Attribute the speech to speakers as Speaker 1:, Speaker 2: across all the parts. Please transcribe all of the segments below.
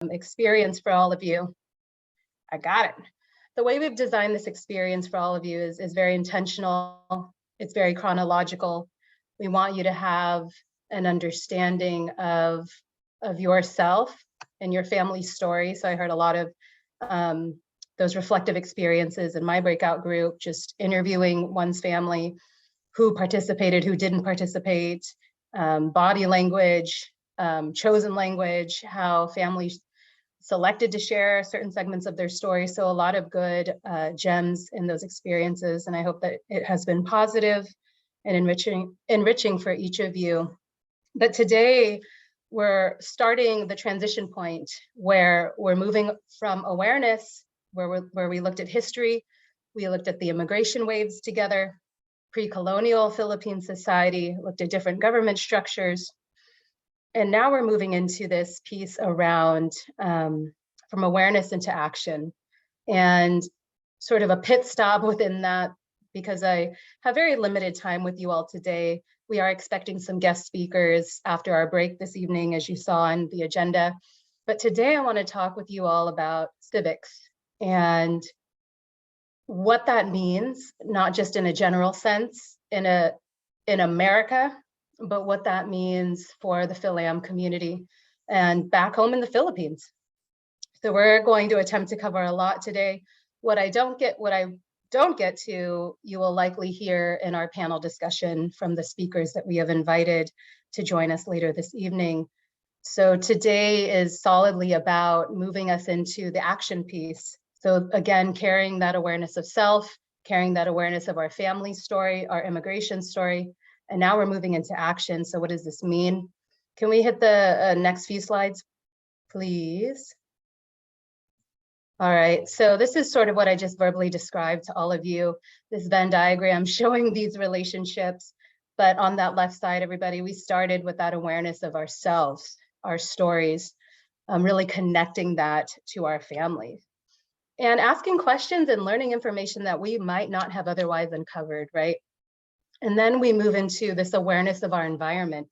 Speaker 1: experience for all of you. I got it. The way we've designed this experience for all of you is very intentional. It's very chronological. We want you to have an understanding of yourself and your family story. So I heard a lot of those reflective experiences in my breakout group, just interviewing one's family, who participated, who didn't participate, body language, chosen language, how families selected to share certain segments of their story. So a lot of good gems in those experiences. And I hope that it has been positive and enriching for each of you. But today we're starting the transition point where we're moving from awareness, where we looked at history, we looked at the immigration waves together, pre-colonial Philippine society, looked at different government structures. And now we're moving into this piece around from awareness into action, and sort of a pit stop within that, because I have very limited time with you all today. We are expecting some guest speakers after our break this evening, as you saw on the agenda. But today I want to talk with you all about civics and what that means, not just in a general sense in America, but what that means for the FilAm community and back home in the Philippines. So we're going to attempt to cover a lot today. What I don't get to, you will likely hear in our panel discussion from the speakers that we have invited to join us later this evening. So today is solidly about moving us into the action piece. So again, carrying that awareness of self, carrying that awareness of our family story, our immigration story, and now we're moving into action. So what does this mean? Can we hit the next few slides, please? All right, so this is sort of what I just verbally described to all of you, this Venn diagram showing these relationships. But on that left side, everybody, we started with that awareness of ourselves, our stories, really connecting that to our families and asking questions and learning information that we might not have otherwise uncovered, right? And then we move into this awareness of our environment,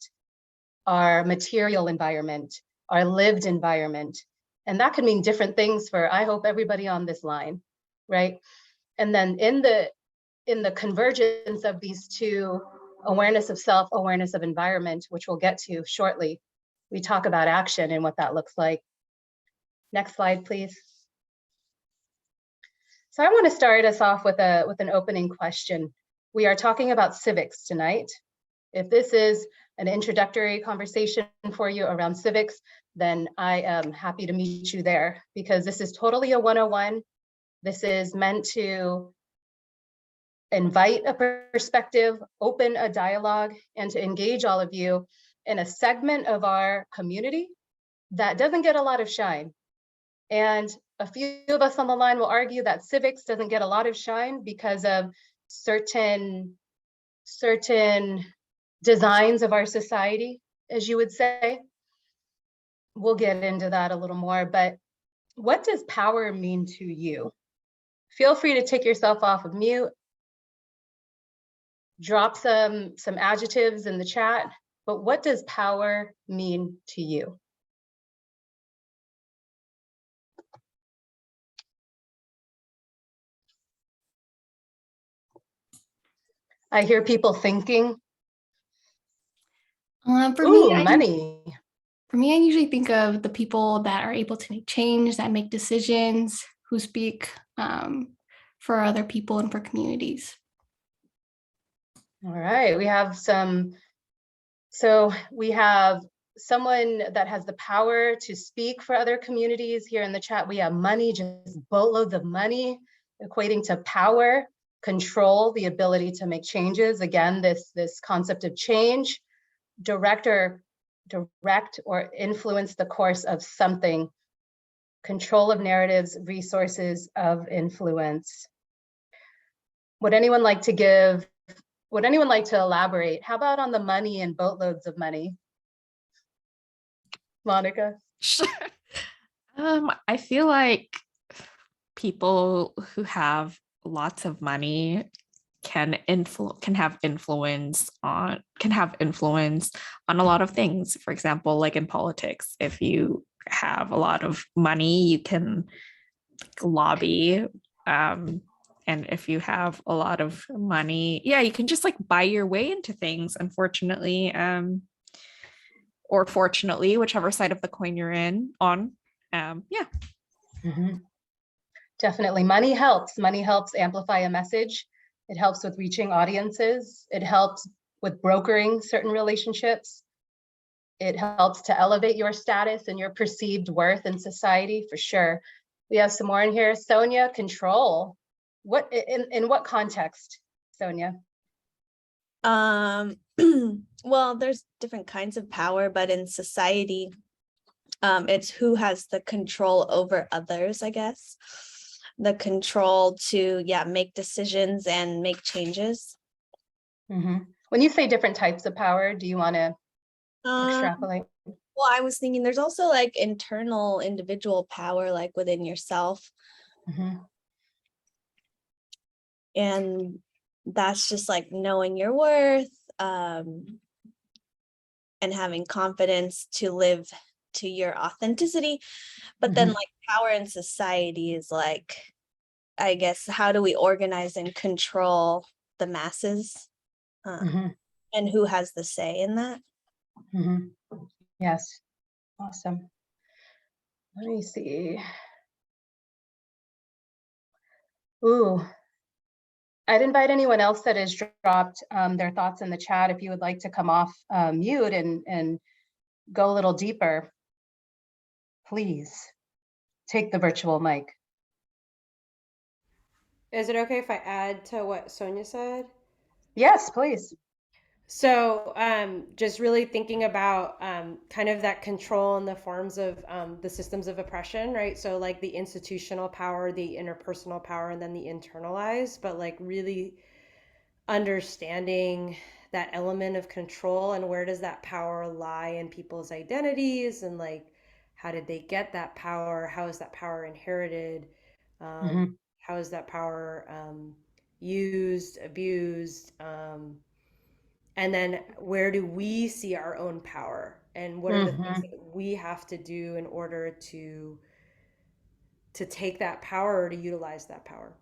Speaker 1: our material environment, our lived environment. And that could mean different things for, I hope, everybody on this line, right? And then in the convergence of these two, awareness of self, awareness of environment, which we'll get to shortly, we talk about action and what that looks like. Next slide, please. So I want to start us off with an opening question. We are talking about civics tonight. If this is an introductory conversation for you around civics, then I am happy to meet you there, because this is totally a 101. This is meant to invite a perspective, open a dialogue, and to engage all of you in a segment of our community that doesn't get a lot of shine. And a few of us on the line will argue that civics doesn't get a lot of shine because of certain designs of our society, as you would say. We'll get into that a little more, but what does power mean to you? Feel free to take yourself off of mute, drop some adjectives in the chat, but what does power mean to you? I hear people thinking.
Speaker 2: For me, I usually think of the people that are able to make change, that make decisions, who speak for other people and for communities.
Speaker 1: All right, we have we have someone that has the power to speak for other communities here in the chat. We have money, just boatloads of money, equating to power, control, the ability to make changes. Again, this concept of change, direct or influence the course of something, control of narratives, resources of influence. Would anyone like to elaborate? How about on the money and boatloads of money? Monica?
Speaker 3: Sure. I feel like people who have lots of money can have influence on a lot of things. For example, like in politics, if you have a lot of money, you can lobby. And if you have a lot of money, yeah, you can just like buy your way into things, unfortunately. Or fortunately, whichever side of the coin you're on. Yeah.
Speaker 1: Mhm. Definitely. Money helps. Money helps amplify a message. It helps with reaching audiences. It helps with brokering certain relationships. It helps to elevate your status and your perceived worth in society, for sure. We have some more in here. Sonia, control. What in what context, Sonia?
Speaker 4: Well, there's different kinds of power, but in society, it's who has the control over others, I guess. The control to, yeah, make decisions and make changes.
Speaker 1: Mhm. When you say different types of power, do you want to extrapolate?
Speaker 4: Well, I was thinking there's also like internal individual power, like within yourself.
Speaker 1: Mhm.
Speaker 4: And that's just like knowing your worth, and having confidence to live to your authenticity. But then
Speaker 1: Mhm.
Speaker 4: like power in society is like, I guess, how do we organize and control the masses,
Speaker 1: Mhm.
Speaker 4: and who has the say in that?
Speaker 1: Mhm. Yes. Awesome. Let me see. Ooh, I'd invite anyone else that has dropped their thoughts in the chat if you would like to come off mute and go a little deeper. Please take the virtual mic.
Speaker 5: Is it okay if I add to what Sonia said?
Speaker 1: Yes, please.
Speaker 5: So, just really thinking about kind of that control in the forms of the systems of oppression, right? So, like the institutional power, the interpersonal power, and then the internalized, but like really understanding that element of control and where does that power lie in people's identities, and like how did they get that power? How is that power inherited?
Speaker 1: Mhm.
Speaker 5: How is that power used, abused? And then where do we see our own power, and what are the things
Speaker 1: Mhm.
Speaker 5: that we have to do in order to take that power or to utilize that power?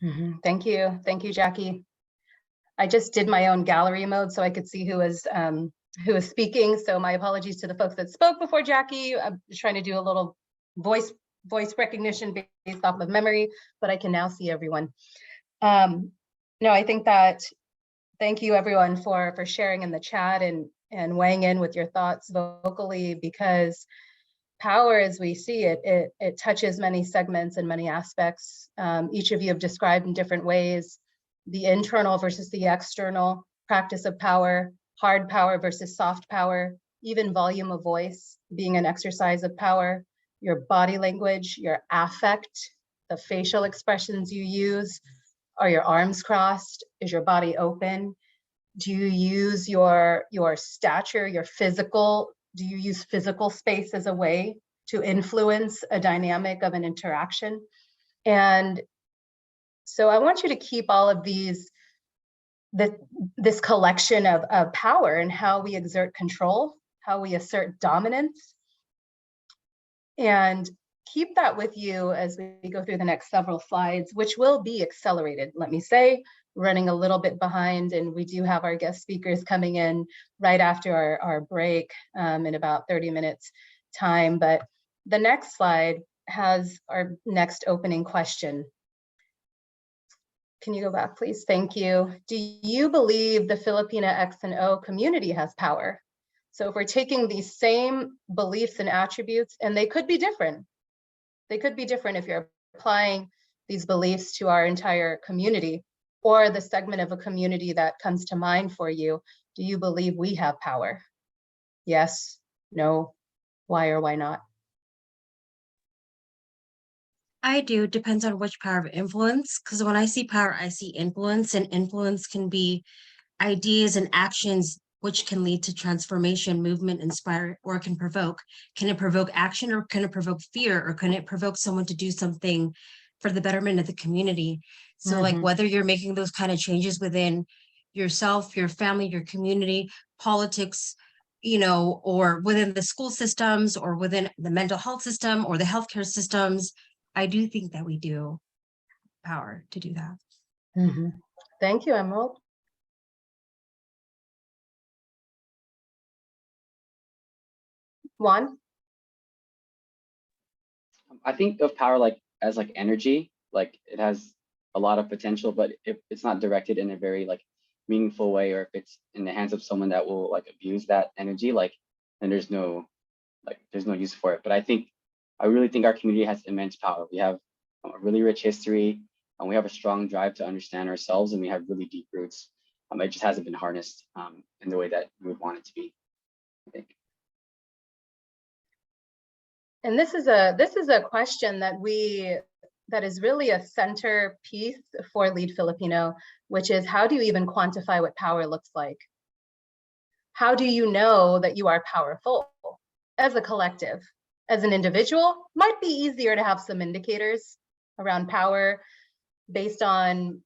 Speaker 1: Mhm. Thank you. Thank you, Jackie. I just did my own gallery mode so I could see who was speaking. So my apologies to the folks that spoke before Jackie. I'm trying to do a little voice recognition based off of memory, but I can now see everyone. No, I think that thank you everyone for sharing in the chat and weighing in with your thoughts vocally, because power as we see it, it touches many segments and many aspects. Each of you have described in different ways the internal versus the external practice of power, hard power versus soft power, even volume of voice being an exercise of power, your body language, your affect, the facial expressions you use. Are your arms crossed? Is your body open? Do you use your stature, your physical, do you use physical space as a way to influence a dynamic of an interaction? And so I want you to keep all of these, this collection of power and how we exert control, how we assert dominance, and keep that with you as we go through the next several slides, which will be accelerated, let me say, running a little bit behind, and we do have our guest speakers coming in right after our break in about 30 minutes time. But the next slide has our next opening question. Can you go back, please? Thank you. Do you believe the Filipina X and O community has power? So if we're taking these same beliefs and attributes, and they could be different, they could be different if you're applying these beliefs to our entire community or the segment of a community that comes to mind for you. Do you believe we have power? Yes, no, why or why not?
Speaker 6: I do. Depends on which power of influence. Because when I see power, I see influence, and influence can be ideas and actions which can lead to transformation, movement, inspire, or can provoke. Can it provoke action, or can it provoke fear, or can it provoke someone to do something for the betterment of the community? So like whether you're making those kind of changes within yourself, your family, your community, politics, or within the school systems or within the mental health system or the healthcare systems, I do think that we do power to do that.
Speaker 1: Thank you, Emerald. Juan?
Speaker 7: I think of power as energy, like it has a lot of potential, but if it's not directed in a very meaningful way, or if it's in the hands of someone that will abuse that energy, then there's no use for it. But I really think our community has immense power. We have a really rich history, and we have a strong drive to understand ourselves, and we have really deep roots. It just hasn't been harnessed in the way that we would want it to be, I think.
Speaker 1: And this is a question that is really a centerpiece for L.E.A.D Filipino, which is, how do you even quantify what power looks like? How do you know that you are powerful as a collective? As an individual, might be easier to have some indicators around power based on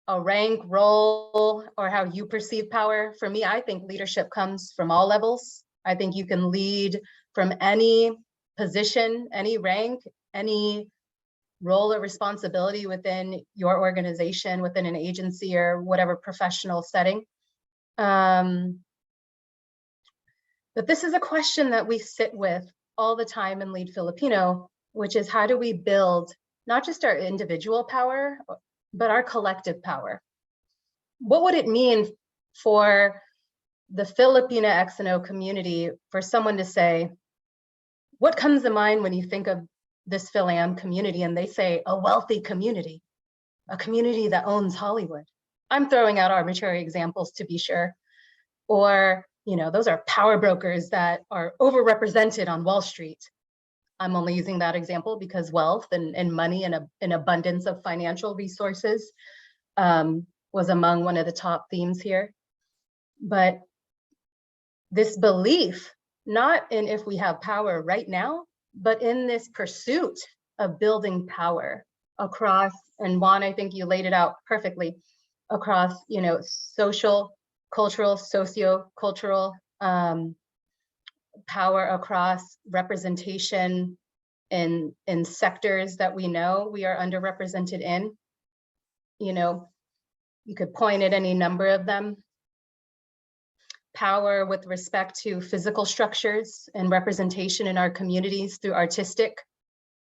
Speaker 1: a rank, role, or how you perceive power. For me, I think leadership comes from all levels. I think you can lead from any position, any rank, any role or responsibility within your organization, within an agency, or whatever professional setting. But this is a question that we sit with all the time in L.E.A.D Filipino, which is, how do we build not just our individual power, but our collective power? What would it mean for the Filipina X and O community for someone to say, what comes to mind when you think of this FilAm community? And they say, a wealthy community, a community that owns Hollywood. I'm throwing out arbitrary examples to be sure. Or, those are power brokers that are overrepresented on Wall Street. I'm only using that example because wealth and money and an abundance of financial resources was among one of the top themes here. But this belief, not in if we have power right now, but in this pursuit of building power across, and Juan, I think you laid it out perfectly, across, social, cultural, socio-cultural power, across representation in sectors that we know we are underrepresented in. You could point at any number of them. Power with respect to physical structures and representation in our communities through artistic,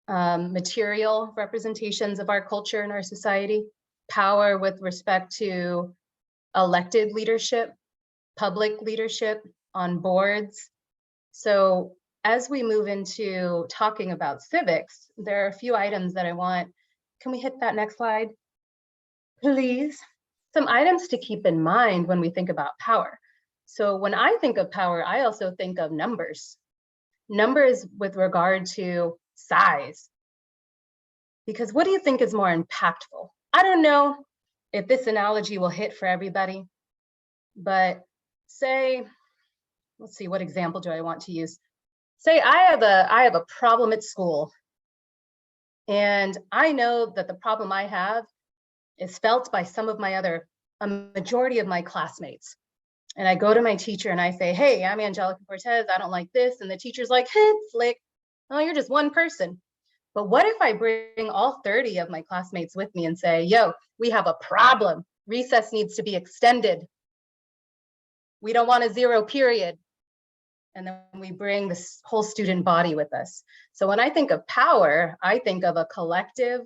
Speaker 1: material representations of our culture and our society. Power with respect to elected leadership, public leadership on boards. So as we move into talking about civics, there are a few items that I want. Can we hit that next slide, please? Some items to keep in mind when we think about power. So when I think of power, I also think of numbers. Numbers with regard to size. Because what do you think is more impactful? I don't know if this analogy will hit for everybody, but say, let's see, what example do I want to use? Say I have a problem at school, and I know that the problem I have is felt by a majority of my classmates. And I go to my teacher and I say, hey, I'm Angelica Cortez, I don't like this. And the teacher's like, hey, Flick, oh, you're just one person. But what if I bring all 30 of my classmates with me and say, yo, we have a problem. Recess needs to be extended. We don't want a 0 period. And then we bring this whole student body with us. So when I think of power, I think of a collective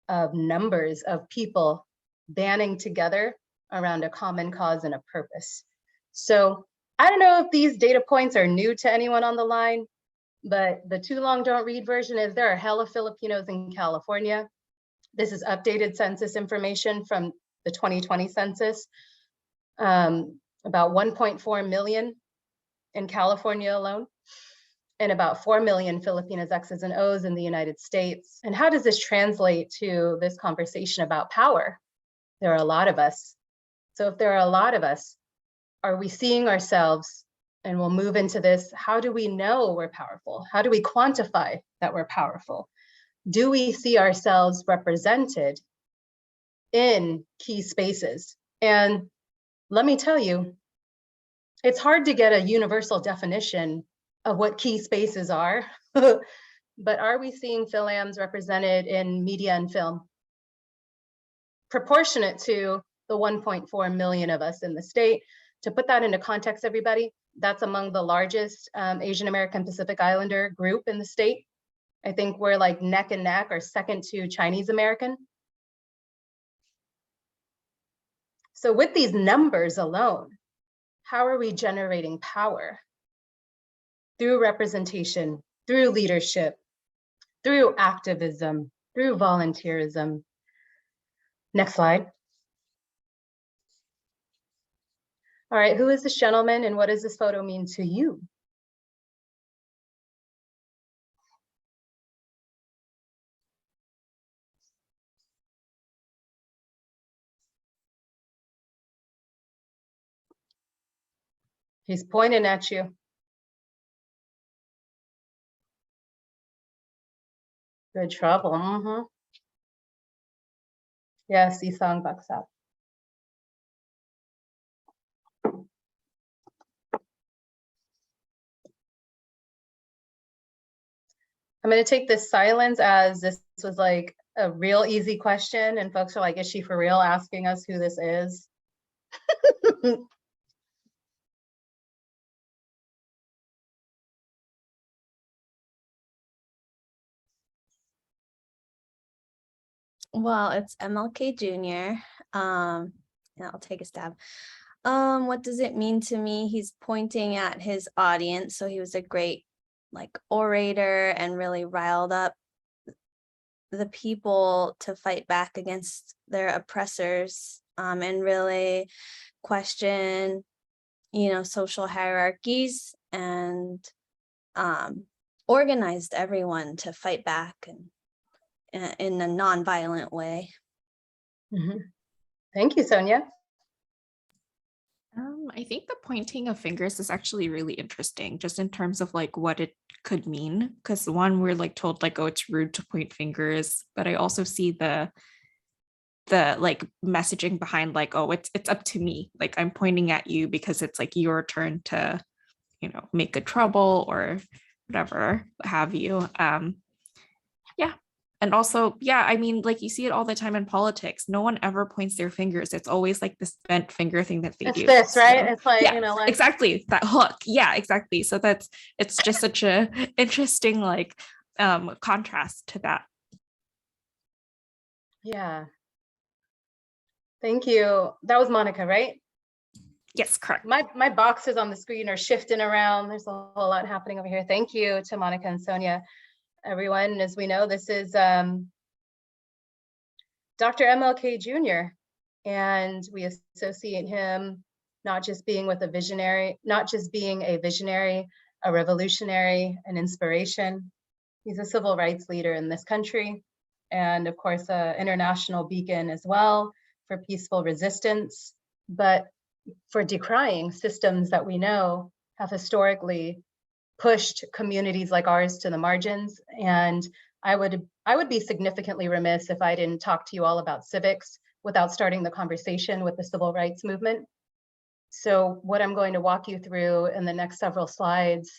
Speaker 1: of numbers of people banding together around a common cause and a purpose. So I don't know if these data points are new to anyone on the line, but the too long don't read version is there are hella Filipinos in California. This is updated census information from the 2020 census. About 1.4 million in California alone, and about 4 million Filipinas X's and O's in the United States. And how does this translate to this conversation about power? There are a lot of us. So if there are a lot of us, are we seeing ourselves, and we'll move into this, how do we know we're powerful? How do we quantify that we're powerful? Do we see ourselves represented in key spaces? And let me tell you, it's hard to get a universal definition of what key spaces are, but are we seeing FilAms represented in media and film? Proportionate to the 1.4 million of us in the state. To put that into context, everybody, that's among the largest Asian American Pacific Islander group in the state. I think we're like neck and neck or second to Chinese American. So with these numbers alone, how are we generating power? Through representation, through leadership, through activism, through volunteerism. Next slide. All right, who is this gentleman and what does this photo mean to you? He's pointing at you. Good trouble. Mm-hmm. Yes, Isang Baksa. I'm going to take this silence as this was like a real easy question and folks are like, is she for real asking us who this is?
Speaker 4: Well, it's MLK Jr. And I'll take a stab. What does it mean to me? He's pointing at his audience. So he was a great like orator and really riled up the people to fight back against their oppressors, and really question, social hierarchies, and organized everyone to fight back and in a non-violent way.
Speaker 1: Mm-hmm. Thank you, Sonia.
Speaker 3: I think the pointing of fingers is actually really interesting, just in terms of like what it could mean. Because one, we're like told like, oh, it's rude to point fingers, but I also see the like messaging behind like, oh, it's up to me. Like I'm pointing at you because it's like your turn to, make good trouble or whatever have you. Yeah. And also, yeah, I mean, like you see it all the time in politics. No one ever points their fingers. It's always like this bent finger thing that they
Speaker 1: It's
Speaker 3: do.
Speaker 1: this, right?
Speaker 3: So,
Speaker 1: It's like,
Speaker 3: yeah,
Speaker 1: like
Speaker 3: exactly that hook. Yeah, exactly. So it's just such a interesting like contrast to that.
Speaker 1: Yeah. Thank you. That was Monica, right?
Speaker 3: Yes, correct.
Speaker 1: My boxes on the screen are shifting around. There's a whole lot happening over here. Thank you to Monica and Sonia. Everyone, as we know, this is Dr. MLK Jr. And we associate him not just being a visionary, a revolutionary, an inspiration. He's a civil rights leader in this country, and of course, an international beacon as well for peaceful resistance, but for decrying systems that we know have historically pushed communities like ours to the margins. And I would be significantly remiss if I didn't talk to you all about civics without starting the conversation with the civil rights movement. So what I'm going to walk you through in the next several slides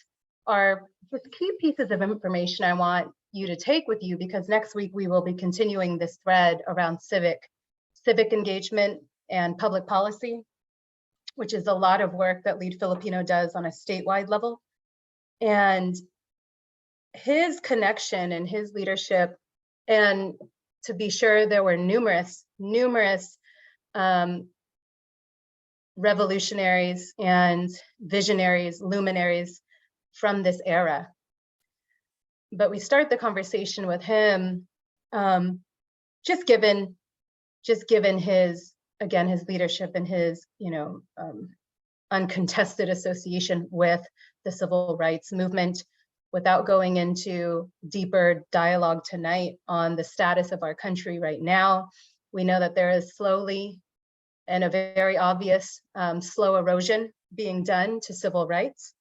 Speaker 1: are just key pieces of information I want you to take with you, because next week we will be continuing this thread around civic engagement and public policy, which is a lot of work that L.E.A.D Filipino does on a statewide level. And his connection and his leadership, and to be sure, there were numerous revolutionaries and visionaries, luminaries from this era. But we start the conversation with him, just given his, again, his leadership and his, uncontested association with the civil rights movement, without going into deeper dialogue tonight on the status of our country right now. We know that there is slowly and a very obvious slow erosion being done to civil rights.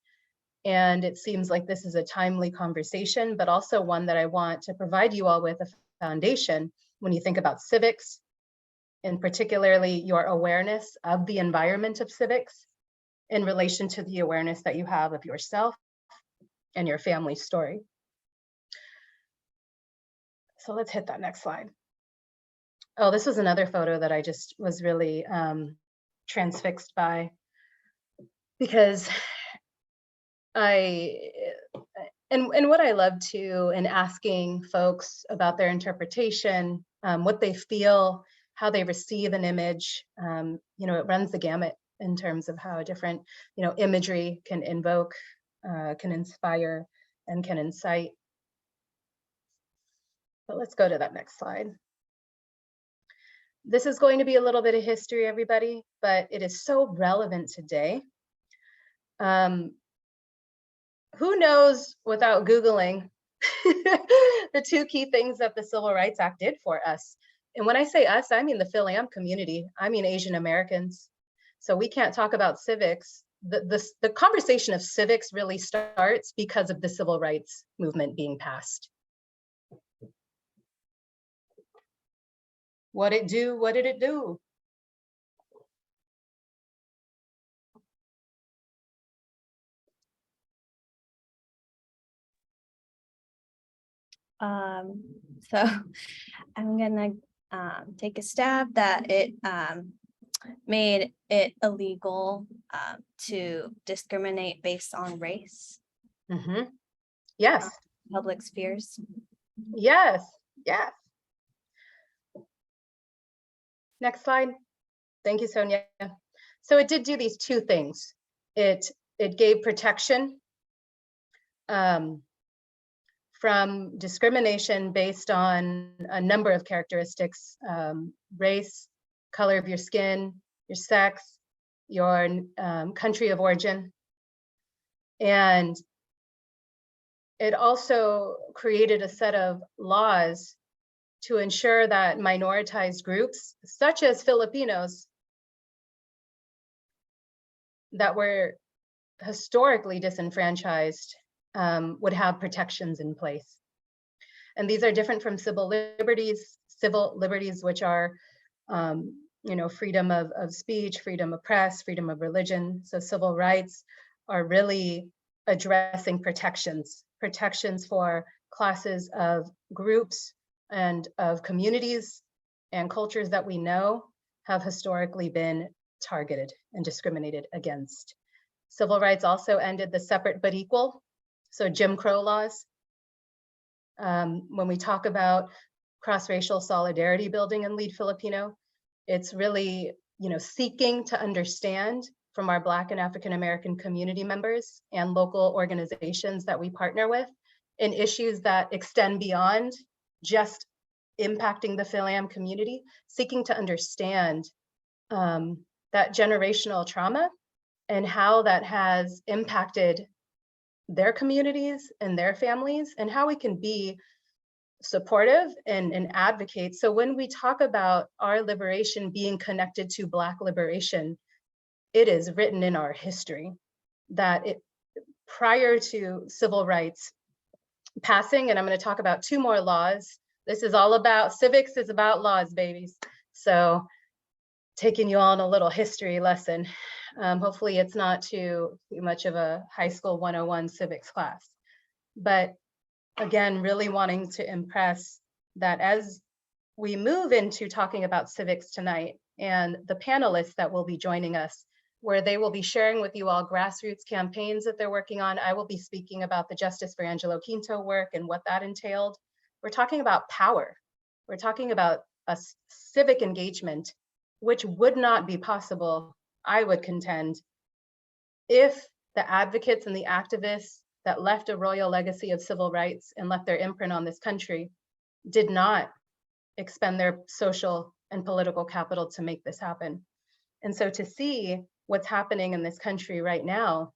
Speaker 1: And it seems like this is a timely conversation, but also one that I want to provide you all with a foundation when you think about civics, and particularly your awareness of the environment of civics. in relation to the awareness that you have of yourself and your family story. So let's hit that next slide. Oh, this was another photo that I just was really transfixed by, because and what I love too in asking folks about their interpretation, what they feel, how they receive an image, you know, it runs the gamut in terms of how different, you know, imagery can invoke, can inspire, and can incite. But let's go to that next slide. This is going to be a little bit of history, everybody, but it is so relevant today. Who knows without Googling the two key things that the Civil Rights Act did for us? And when I say us, I mean the FilAm community. I mean Asian Americans. So we can't talk about civics. The conversation of civics really starts because of the civil rights movement being passed. What it do? What did it do?
Speaker 4: So I'm gonna take a stab that it made it illegal to discriminate based on race,
Speaker 1: Mm-hmm. Yes.
Speaker 4: public spheres.
Speaker 1: Yes. Yes. Next slide. Thank you, Sonia. So it did do these two things. It gave protection from discrimination based on a number of characteristics: race, color of your skin, your sex, your country of origin. And it also created a set of laws to ensure that minoritized groups, such as Filipinos, that were historically disenfranchised, would have protections in place. And these are different from civil liberties, which are, you know, freedom of speech, freedom of press, freedom of religion. So civil rights are really addressing protections for classes of groups and of communities and cultures that we know have historically been targeted and discriminated against. Civil rights also ended the separate but equal, so Jim Crow laws. When we talk about cross-racial solidarity building in L.E.A.D Filipino, it's really, you know, seeking to understand from our Black and African American community members and local organizations that we partner with in issues that extend beyond just impacting the FilAm community, seeking to understand that generational trauma and how that has impacted their communities and their families, and how we can be supportive and advocate. So when we talk about our liberation being connected to Black liberation, it is written in our history that prior to civil rights passing, and I'm going to talk about two more laws. This is all about, civics is about laws, babies. So taking you on a little history lesson. Hopefully it's not too much of a high school 101 civics class. But again, really wanting to impress that as we move into talking about civics tonight, and the panelists that will be joining us, where they will be sharing with you all grassroots campaigns that they're working on. I will be speaking about the Justice for Angelo Quinto work and what that entailed. We're talking about power. We're talking about a civic engagement, which would not be possible, I would contend, if the advocates and the activists that left a royal legacy of civil rights and left their imprint on this country did not expend their social and political capital to make this happen. And so to see what's happening in this country right now,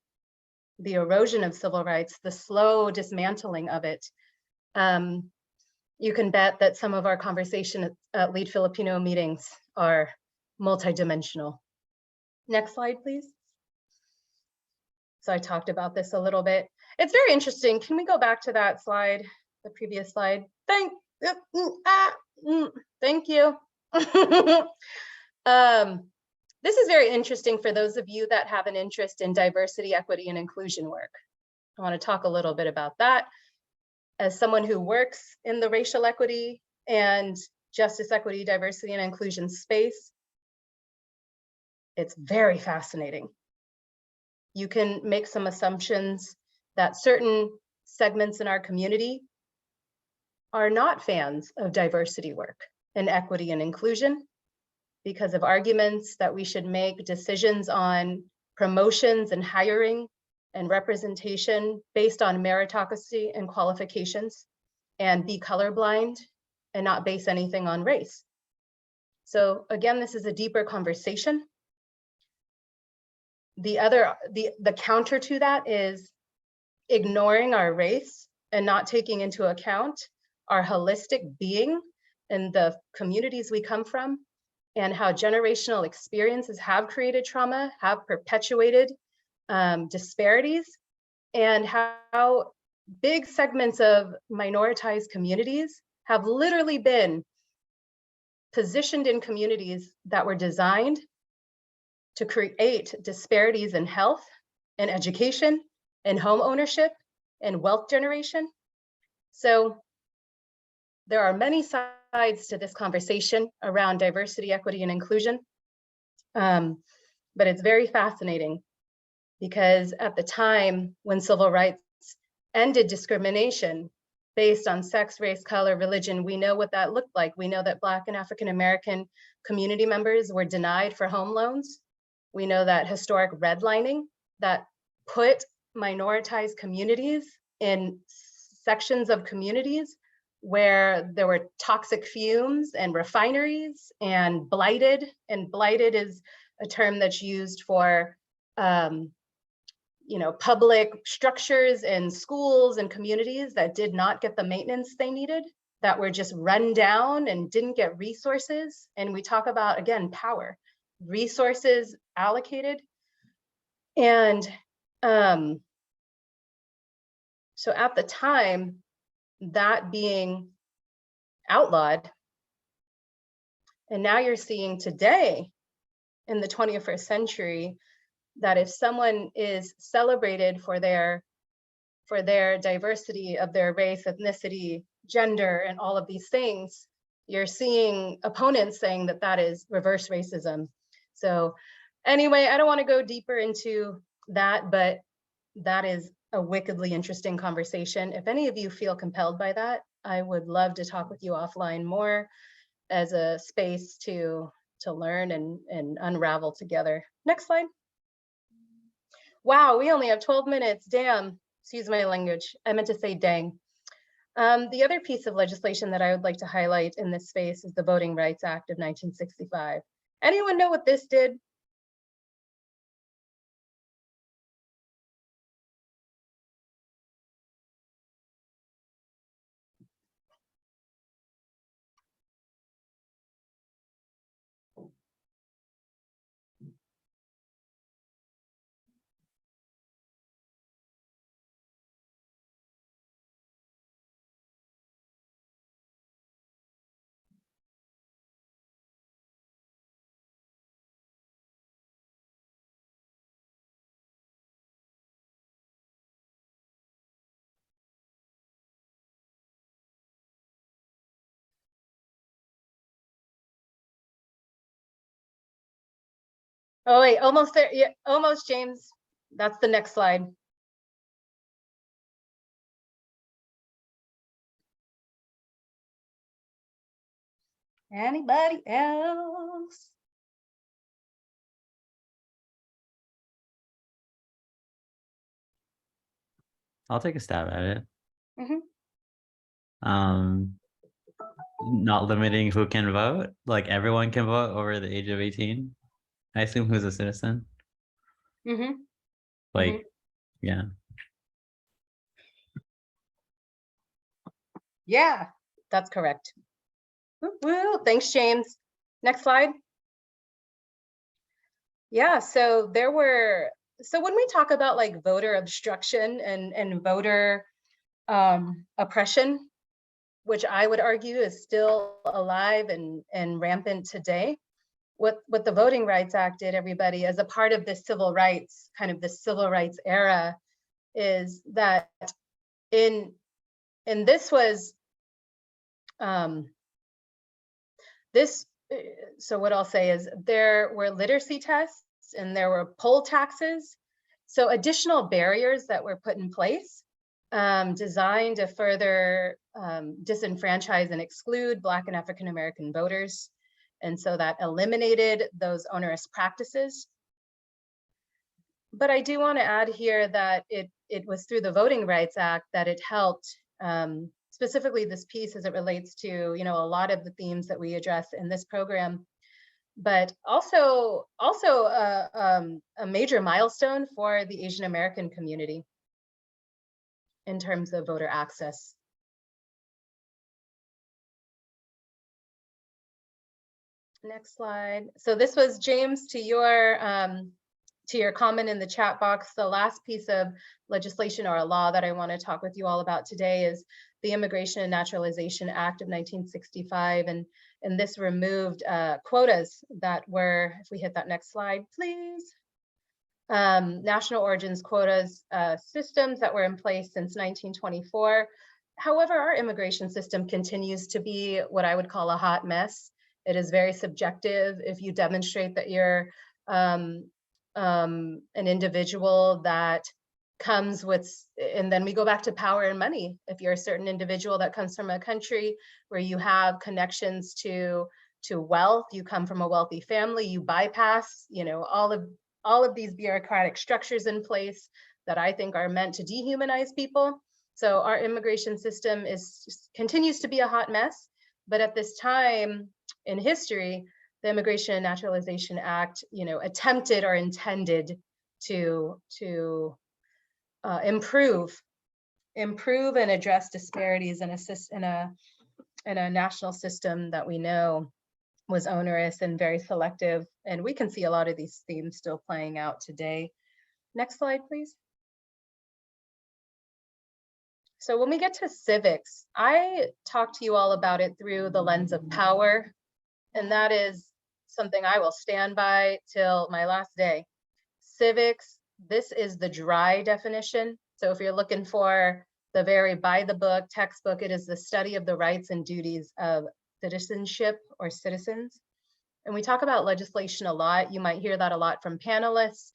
Speaker 1: the erosion of civil rights, the slow dismantling of it, you can bet that some of our conversation at L.E.A.D Filipino meetings are multidimensional. Next slide, please. So I talked about this a little bit. It's very interesting. Can we go back to that slide, the previous slide? Thank you. This is very interesting for those of you that have an interest in diversity, equity, and inclusion work. I want to talk a little bit about that. As someone who works in the racial equity and justice, equity, diversity, and inclusion space, it's very fascinating. You can make some assumptions that certain segments in our community are not fans of diversity work and equity and inclusion because of arguments that we should make decisions on promotions and hiring and representation based on meritocracy and qualifications and be colorblind and not base anything on race. So again, this is a deeper conversation. The counter to that is ignoring our race and not taking into account our holistic being and the communities we come from and how generational experiences have created trauma, have perpetuated disparities, and how big segments of minoritized communities have literally been positioned in communities that were designed to create disparities in health and education and home ownership and wealth generation. So there are many sides to this conversation around diversity, equity, and inclusion. But it's very fascinating because at the time when civil rights ended discrimination based on sex, race, color, religion, we know what that looked like. We know that Black and African-American community members were denied for home loans. We know that historic redlining that put minoritized communities in sections of communities where there were toxic fumes and refineries and blighted is a term that's used for public structures and schools and communities that did not get the maintenance they needed, that were just run down and didn't get resources. And we talk about, again, power, resources allocated. And so at the time, that being outlawed, and now you're seeing today in the 21st century that if someone is celebrated for their diversity of their race, ethnicity, gender, and all of these things, you're seeing opponents saying that that is reverse racism. So anyway, I don't want to go deeper into that, but that is a wickedly interesting conversation. If any of you feel compelled by that, I would love to talk with you offline more as a space to learn and unravel together. Next slide. Wow, we only have 12 minutes. Damn, excuse my language. I meant to say dang. The other piece of legislation that I would like to highlight in this space is the Voting Rights Act of 1965. Anyone know what this did? Oh wait, almost there. Yeah, almost, James. That's the next slide. Anybody else?
Speaker 8: I'll take a stab at it.
Speaker 1: Mhm.
Speaker 8: Not limiting who can vote, like everyone can vote over the age of 18. I assume who's a citizen.
Speaker 1: Mhm.
Speaker 8: Like, yeah.
Speaker 1: Yeah, that's correct. Woo, thanks, James. Next slide. Yeah, so when we talk about like voter obstruction and voter oppression, which I would argue is still alive and rampant today, what the Voting Rights Act did, everybody, as a part of this civil rights, kind of the civil rights era, is that and this was this, so what I'll say is there were literacy tests and there were poll taxes. So additional barriers that were put in place designed to further disenfranchise and exclude Black and African American voters. And so that eliminated those onerous practices. But I do want to add here that it was through the Voting Rights Act that it helped, specifically this piece as it relates to, you know, a lot of the themes that we address in this program, but also a major milestone for the Asian American community in terms of voter access. Next slide. So this was, James, to your comment in the chat box. The last piece of legislation or a law that I want to talk with you all about today is the Immigration and Naturalization Act of 1965. And this removed quotas that were, if we hit that next slide, please. National origins quotas systems that were in place since 1924. However, our immigration system continues to be what I would call a hot mess. It is very subjective. If you demonstrate that you're an individual that comes with, and then we go back to power and money. If you're a certain individual that comes from a country where you have connections to wealth, you come from a wealthy family, you bypass, you know, all of these bureaucratic structures in place that I think are meant to dehumanize people. So our immigration system continues to be a hot mess. But at this time in history, the Immigration and Naturalization Act, you know, attempted or intended to improve and address disparities and assist in a national system that we know was onerous and very selective. And we can see a lot of these themes still playing out today. Next slide, please. So when we get to civics, I talk to you all about it through the lens of power. And that is something I will stand by till my last day. Civics, this is the dry definition. So if you're looking for the very by the book textbook, it is the study of the rights and duties of citizenship or citizens. And we talk about legislation a lot. You might hear that a lot from panelists,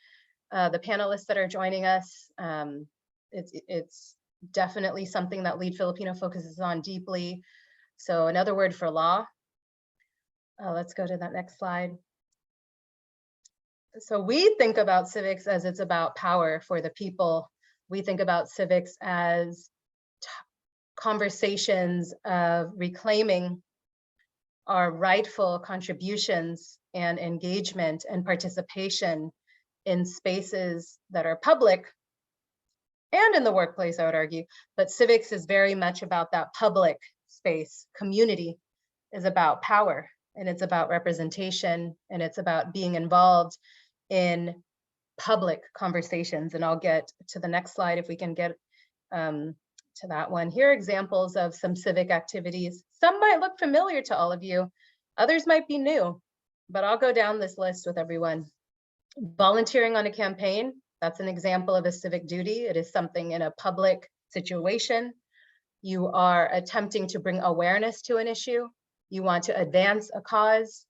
Speaker 1: the panelists that are joining us. It's definitely something that Lead Filipino focuses on deeply. So another word for law. Let's go to that next slide. So we think about civics as it's about power for the people. We think about civics as conversations of reclaiming our rightful contributions and engagement and participation in spaces that are public and in the workplace, I would argue. But civics is very much about that public space. Community is about power, and it's about representation, and it's about being involved in public conversations. And I'll get to the next slide if we can get to that one. Here are examples of some civic activities. Some might look familiar to all of you, others might be new, but I'll go down this list with everyone. Volunteering on a campaign, that's an example of a civic duty. It is something in a public situation. You are attempting to bring awareness to an issue. You want to advance a cause,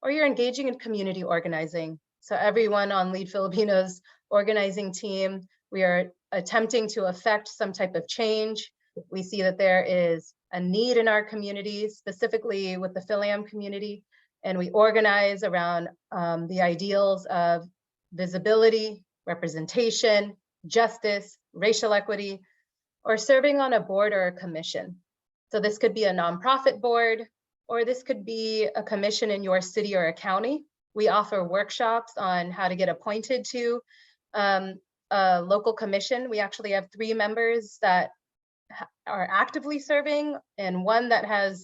Speaker 1: or you're engaging in community organizing. So everyone on Lead Filipinos organizing team, we are attempting to affect some type of change. We see that there is a need in our community, specifically with the FilAm community, and we organize around the ideals of visibility, representation, justice, racial equity, or serving on a board or a commission. So this could be a nonprofit board, or this could be a commission in your city or a county. We offer workshops on how to get appointed to a local commission. We actually have 3 members that are actively serving, and one that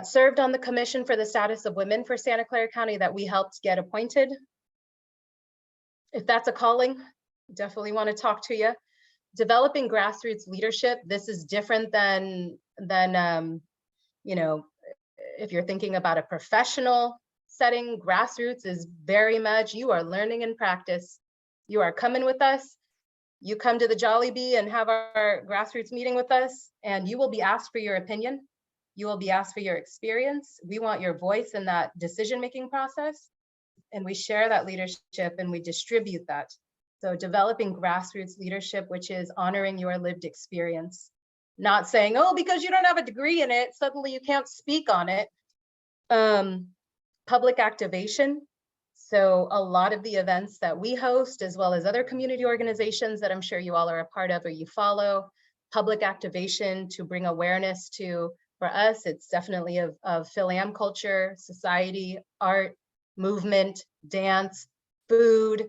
Speaker 1: served on the commission for the status of women for Santa Clara County that we helped get appointed. If that's a calling, definitely want to talk to you. Developing grassroots leadership. This is different than you know, if you're thinking about a professional setting, grassroots is very much, you are learning in practice. You are coming with us. You come to the Jollibee and have our grassroots meeting with us, and you will be asked for your opinion. You will be asked for your experience. We want your voice in that decision-making process. And we share that leadership and we distribute that. So developing grassroots leadership, which is honoring your lived experience, not saying, oh, because you don't have a degree in it, suddenly you can't speak on it. Public activation. So a lot of the events that we host, as well as other community organizations that I'm sure you all are a part of or you follow, public activation to bring awareness to, for us, it's definitely of FilAm culture, society, art, movement, dance, food.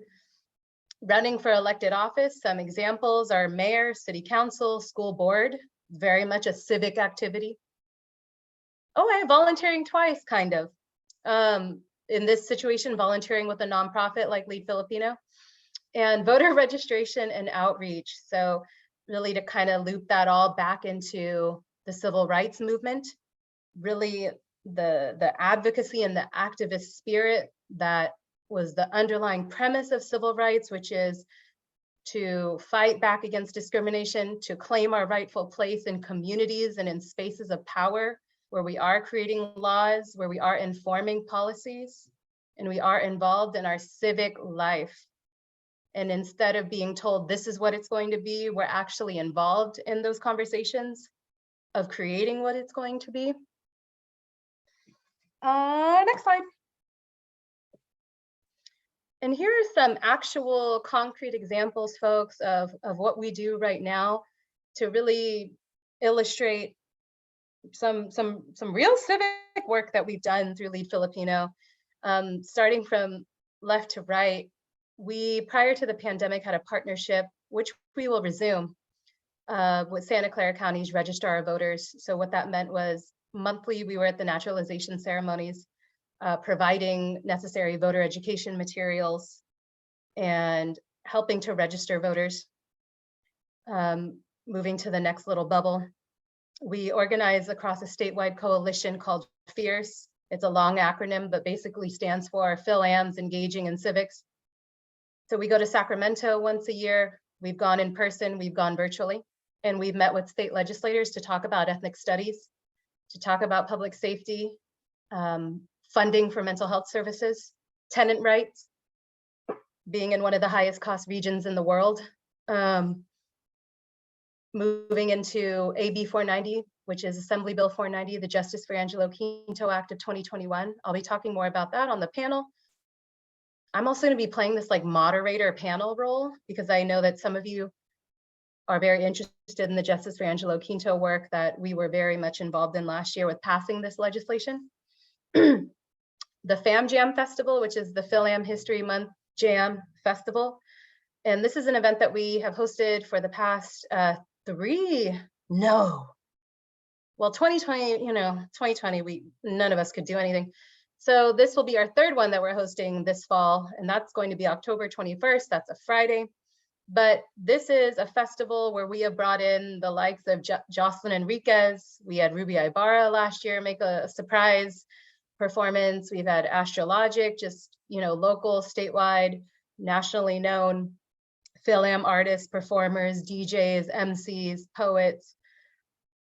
Speaker 1: Running for elected office, some examples are mayor, city council, school board, very much a civic activity. Oh, I volunteering twice, kind of. In this situation, volunteering with a nonprofit like L.E.A.D Filipino, and voter registration and outreach. So really to kind of loop that all back into the civil rights movement, really the advocacy and the activist spirit that was the underlying premise of civil rights, which is to fight back against discrimination, to claim our rightful place in communities and in spaces of power, where we are creating laws, where we are informing policies, and we are involved in our civic life. And instead of being told this is what it's going to be, we're actually involved in those conversations of creating what it's going to be. Next slide. And here are some actual concrete examples, folks, of what we do right now to really illustrate some real civic work that we've done through L.E.A.D Filipino. Starting from left to right, we, prior to the pandemic, had a partnership, which we will resume, with Santa Clara County's Registrar of Voters. So what that meant was monthly, we were at the naturalization ceremonies, providing necessary voter education materials and helping to register voters. Moving to the next little bubble, we organize across a statewide coalition called FIERCE. It's a long acronym, but basically stands for FilAm's Engaging in Civics. So we go to Sacramento once a year. We've gone in person, we've gone virtually, and we've met with state legislators to talk about ethnic studies, to talk about public safety, funding for mental health services, tenant rights, being in one of the highest cost regions in the world. Moving into AB 490, which is Assembly Bill 490, the Justice for Angelo Quinto Act of 2021. I'll be talking more about that on the panel. I'm also going to be playing this like moderator panel role because I know that some of you are very interested in the Justice for Angelo Quinto work that we were very much involved in last year with passing this legislation. The FAM Jam Festival, which is the FilAm History Month Jam Festival. And this is an event that we have hosted for the past 2020, 2020, none of us could do anything. So this will be our third one that we're hosting this fall, and that's going to be October 21st. That's a Friday. But this is a festival where we have brought in the likes of Jocelyn Enriquez. We had Ruby Ibarra last year make a surprise performance. We've had Astrologic, just, local, statewide, nationally known FilAm artists, performers, DJs, MCs, poets.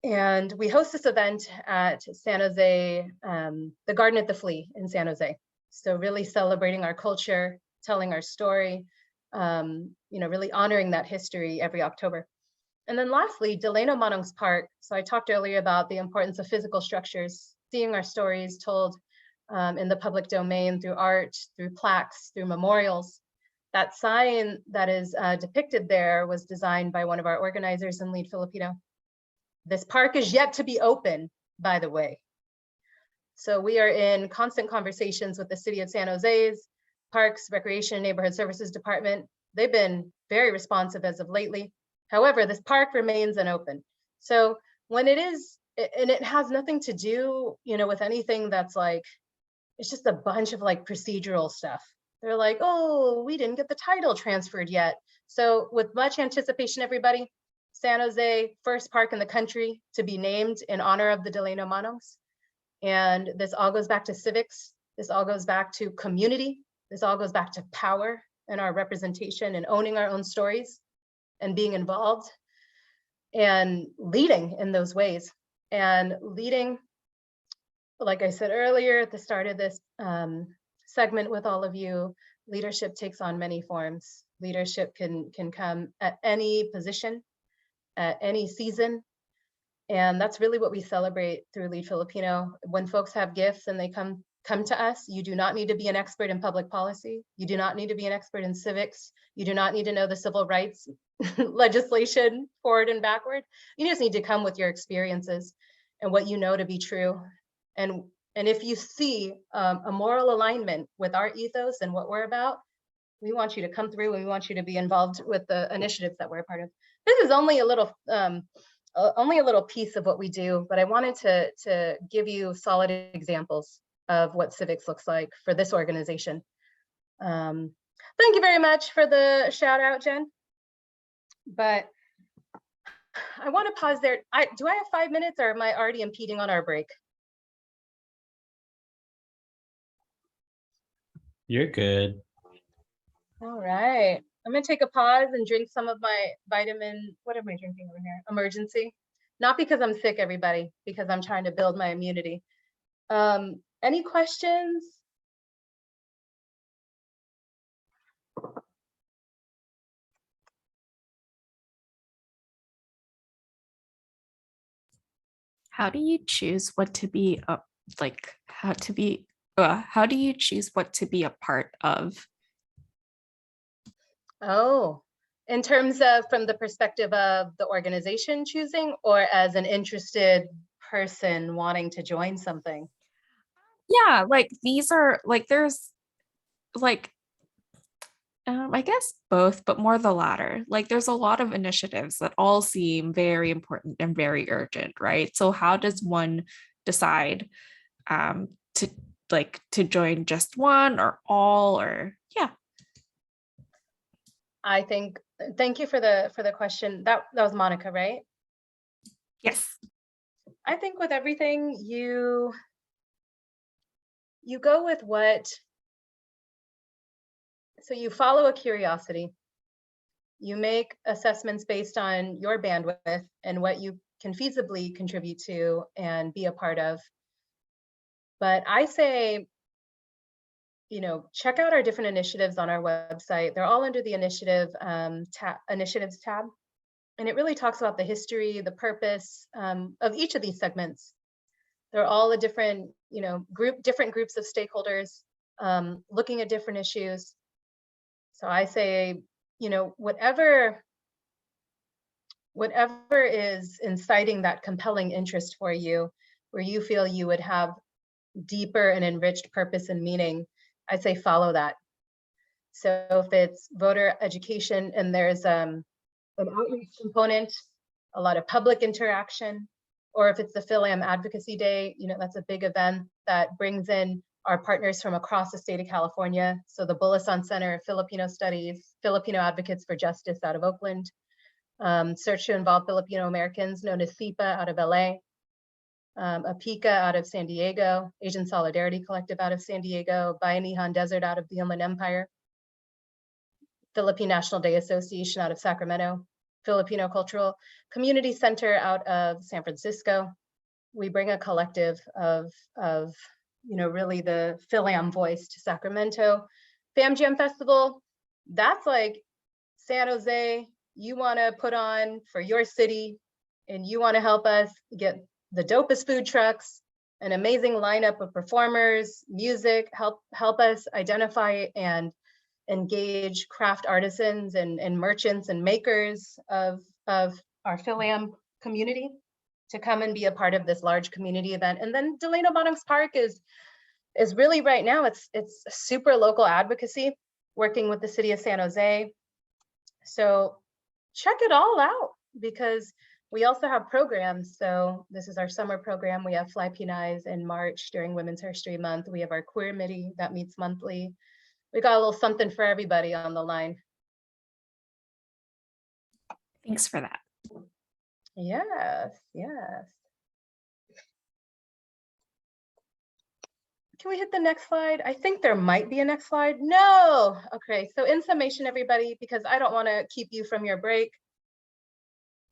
Speaker 1: And we host this event at San Jose, the Garden at the Flea in San Jose. So really celebrating our culture, telling our story, really honoring that history every October. And then lastly, Delano Manong's Park. So I talked earlier about the importance of physical structures, seeing our stories told in the public domain through art, through plaques, through memorials. That sign that is depicted there was designed by one of our organizers in L.E.A.D Filipino. This park is yet to be open, by the way. So we are in constant conversations with the City of San Jose's Parks, Recreation, and Neighborhood Services Department. They've been very responsive as of lately. However, this park remains unopened. So when it is, and it has nothing to do, with anything that's like, it's just a bunch of like procedural stuff. They're like, oh, we didn't get the title transferred yet. So with much anticipation, everybody, San Jose, first park in the country to be named in honor of the Delano Manongs. And this all goes back to civics. This all goes back to community. This all goes back to power and our representation and owning our own stories and being involved and leading in those ways. And leading, like I said earlier at the start of this segment with all of you, leadership takes on many forms. Leadership can come at any position, at any season. And that's really what we celebrate through Lead Filipino. When folks have gifts and they come to us, you do not need to be an expert in public policy. You do not need to be an expert in civics. You do not need to know the civil rights legislation forward and backward. You just need to come with your experiences and what you know to be true. And if you see a moral alignment with our ethos and what we're about, we want you to come through and we want you to be involved with the initiatives that we're a part of. This is only a little piece of what we do, but I wanted to give you solid examples of what civics looks like for this organization. Thank you very much for the shout out, Jen. But I want to pause there. Do I have 5 minutes or am I already impeding on our break?
Speaker 8: You're good.
Speaker 1: All right. I'm going to take a pause and drink some of my vitamin. What am I drinking over here? Emergency. Not because I'm sick, everybody, because I'm trying to build my immunity. Any questions?
Speaker 3: How do you choose what to be how do you choose what to be a part of?
Speaker 1: Oh, in terms of from the perspective of the organization choosing, or as an interested person wanting to join something?
Speaker 3: Yeah, like these are like there's like I guess both, but more the latter. Like there's a lot of initiatives that all seem very important and very urgent, right? So how does one decide to join just one or all, or yeah.
Speaker 1: I think, thank you for the question. That was Monica, right?
Speaker 3: Yes.
Speaker 1: I think with everything, you go with what, so you follow a curiosity. You make assessments based on your bandwidth and what you can feasibly contribute to and be a part of. But I say, check out our different initiatives on our website. They're all under the initiatives tab. And it really talks about the history, the purpose of each of these segments. They're all a different, different groups of stakeholders looking at different issues. So I say, whatever is inciting that compelling interest for you, where you feel you would have deeper and enriched purpose and meaning, I'd say follow that. So if it's voter education and there's an outreach component, a lot of public interaction, or if it's the FilAm Advocacy Day, that's a big event that brings in our partners from across the state of California. So the Bullasan Center, Filipino Studies, Filipino Advocates for Justice out of Oakland, Search to Involve Filipino Americans, known as SIPA out of L.A., APICA out of San Diego, Asian Solidarity Collective out of San Diego, Bayanihan Desert out of the Inland Empire, Philippine National Day Association out of Sacramento, Filipino Cultural Community Center out of San Francisco. We bring a collective of really the FilAm voice to Sacramento. Fam Jam Festival, that's like San Jose, you want to put on for your city and you want to help us get the dopest food trucks, an amazing lineup of performers, music, help us identify and engage craft artisans and merchants and makers of our FilAm community to come and be a part of this large community event. And then Delano Bottoms Park is really right now, it's super local advocacy, working with the city of San Jose. So check it all out, because we also have programs. So this is our summer program. We have Fly Pinais in March during Women's History Month. We have our Queer Committee that meets monthly. We got a little something for everybody on the line.
Speaker 3: Thanks for that.
Speaker 1: Yes, yes. Can we hit the next slide? I think there might be a next slide. No. Okay, so in summation, everybody, because I don't want to keep you from your break,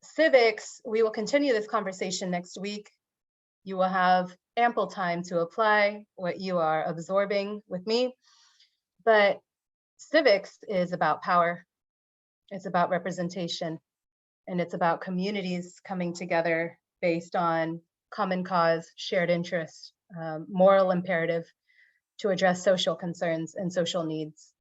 Speaker 1: civics, we will continue this conversation next week. You will have ample time to apply what you are absorbing with me. But civics is about power. It's about representation. And it's about communities coming together based on common cause, shared interests, moral imperative to address social concerns and social needs.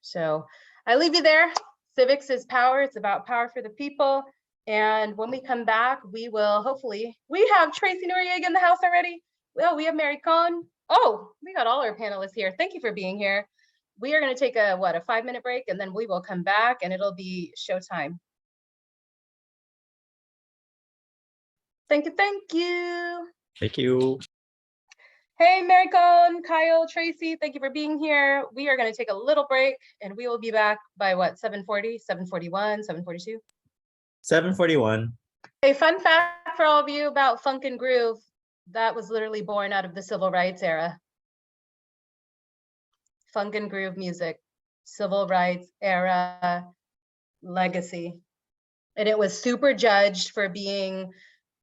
Speaker 1: So I leave you there. Civics is power. It's about power for the people. And when we come back, we will hopefully, we have Tracy Noriega in the house already. Well, we have Mary Cohn. Oh, we got all our panelists here. Thank you for being here. We are going to take a 5-minute break, and then we will come back and it'll be showtime. Thank you. Thank you.
Speaker 8: Thank you.
Speaker 1: Hey, Mary Cohn, Kyle, Tracy, thank you for being here. We are going to take a little break and we will be back by what, 7:40, 7:41, 7:42?
Speaker 8: 7:41.
Speaker 1: A fun fact for all of you about funk and groove, that was literally born out of the civil rights era. Funk and groove music, civil rights era legacy. And it was super judged for being,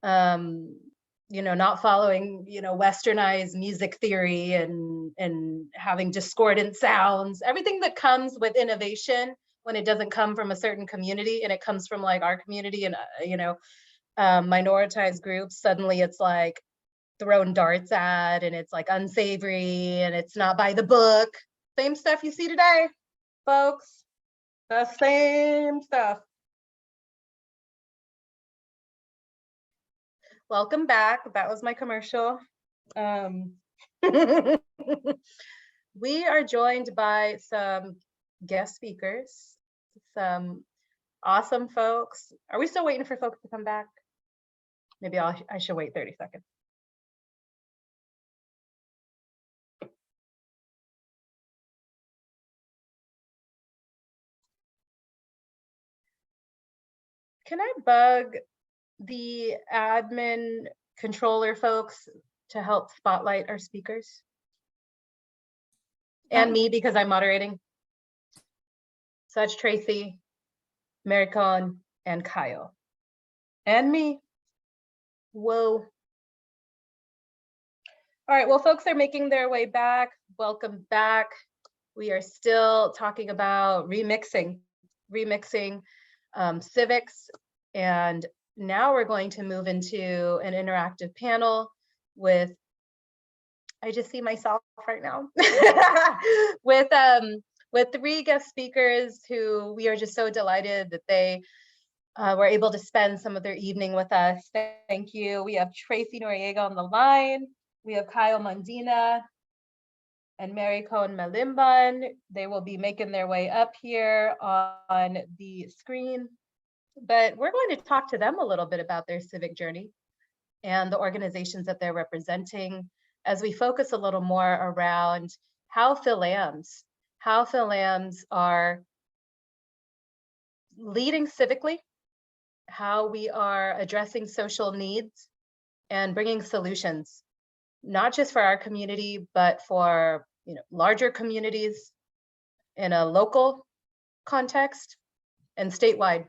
Speaker 1: not following, westernized music theory and having discordant sounds, everything that comes with innovation when it doesn't come from a certain community and it comes from like our community and, minoritized groups, suddenly it's like thrown darts at and it's like unsavory and it's not by the book. Same stuff you see today, folks, the same stuff. Welcome back. That was my commercial. We are joined by some guest speakers, some awesome folks. Are we still waiting for folks to come back? Maybe I should wait 30 seconds. Can I bug the admin controller folks to help spotlight our speakers? And me, because I'm moderating. So that's Tracy, Mary Cohn, and Kyle. And me. Whoa. All right, well, folks are making their way back. Welcome back. We are still talking about remixing civics. And now we're going to move into an interactive panel with, I just see myself right now, with 3 guest speakers who we are just so delighted that they were able to spend some of their evening with us. Thank you. We have Tracy Noriega on the line. We have Kyle Mondina and Mary Cohn Malimban. They will be making their way up here on the screen. But we're going to talk to them a little bit about their civic journey and the organizations that they're representing as we focus a little more around how FilAms are leading civically, how we are addressing social needs and bringing solutions, not just for our community, but for larger communities in a local context and statewide.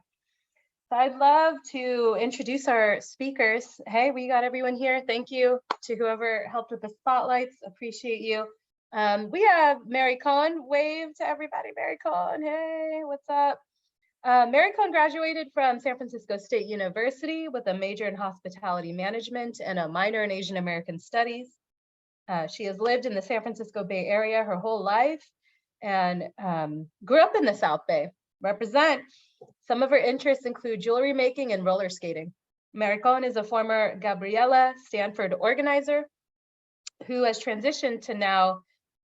Speaker 1: So I'd love to introduce our speakers. Hey, we got everyone here. Thank you to whoever helped with the spotlights. Appreciate you. We have Mary Cohn. Wave to everybody. Mary Cohn, hey, what's up? Mary Cohn graduated from San Francisco State University with a major in hospitality management and a minor in Asian American studies. She has lived in the San Francisco Bay Area her whole life and grew up in the South Bay. Represent. Some of her interests include jewelry making and roller skating. Mary Cohn is a former Gabriela Stanford organizer who has transitioned to now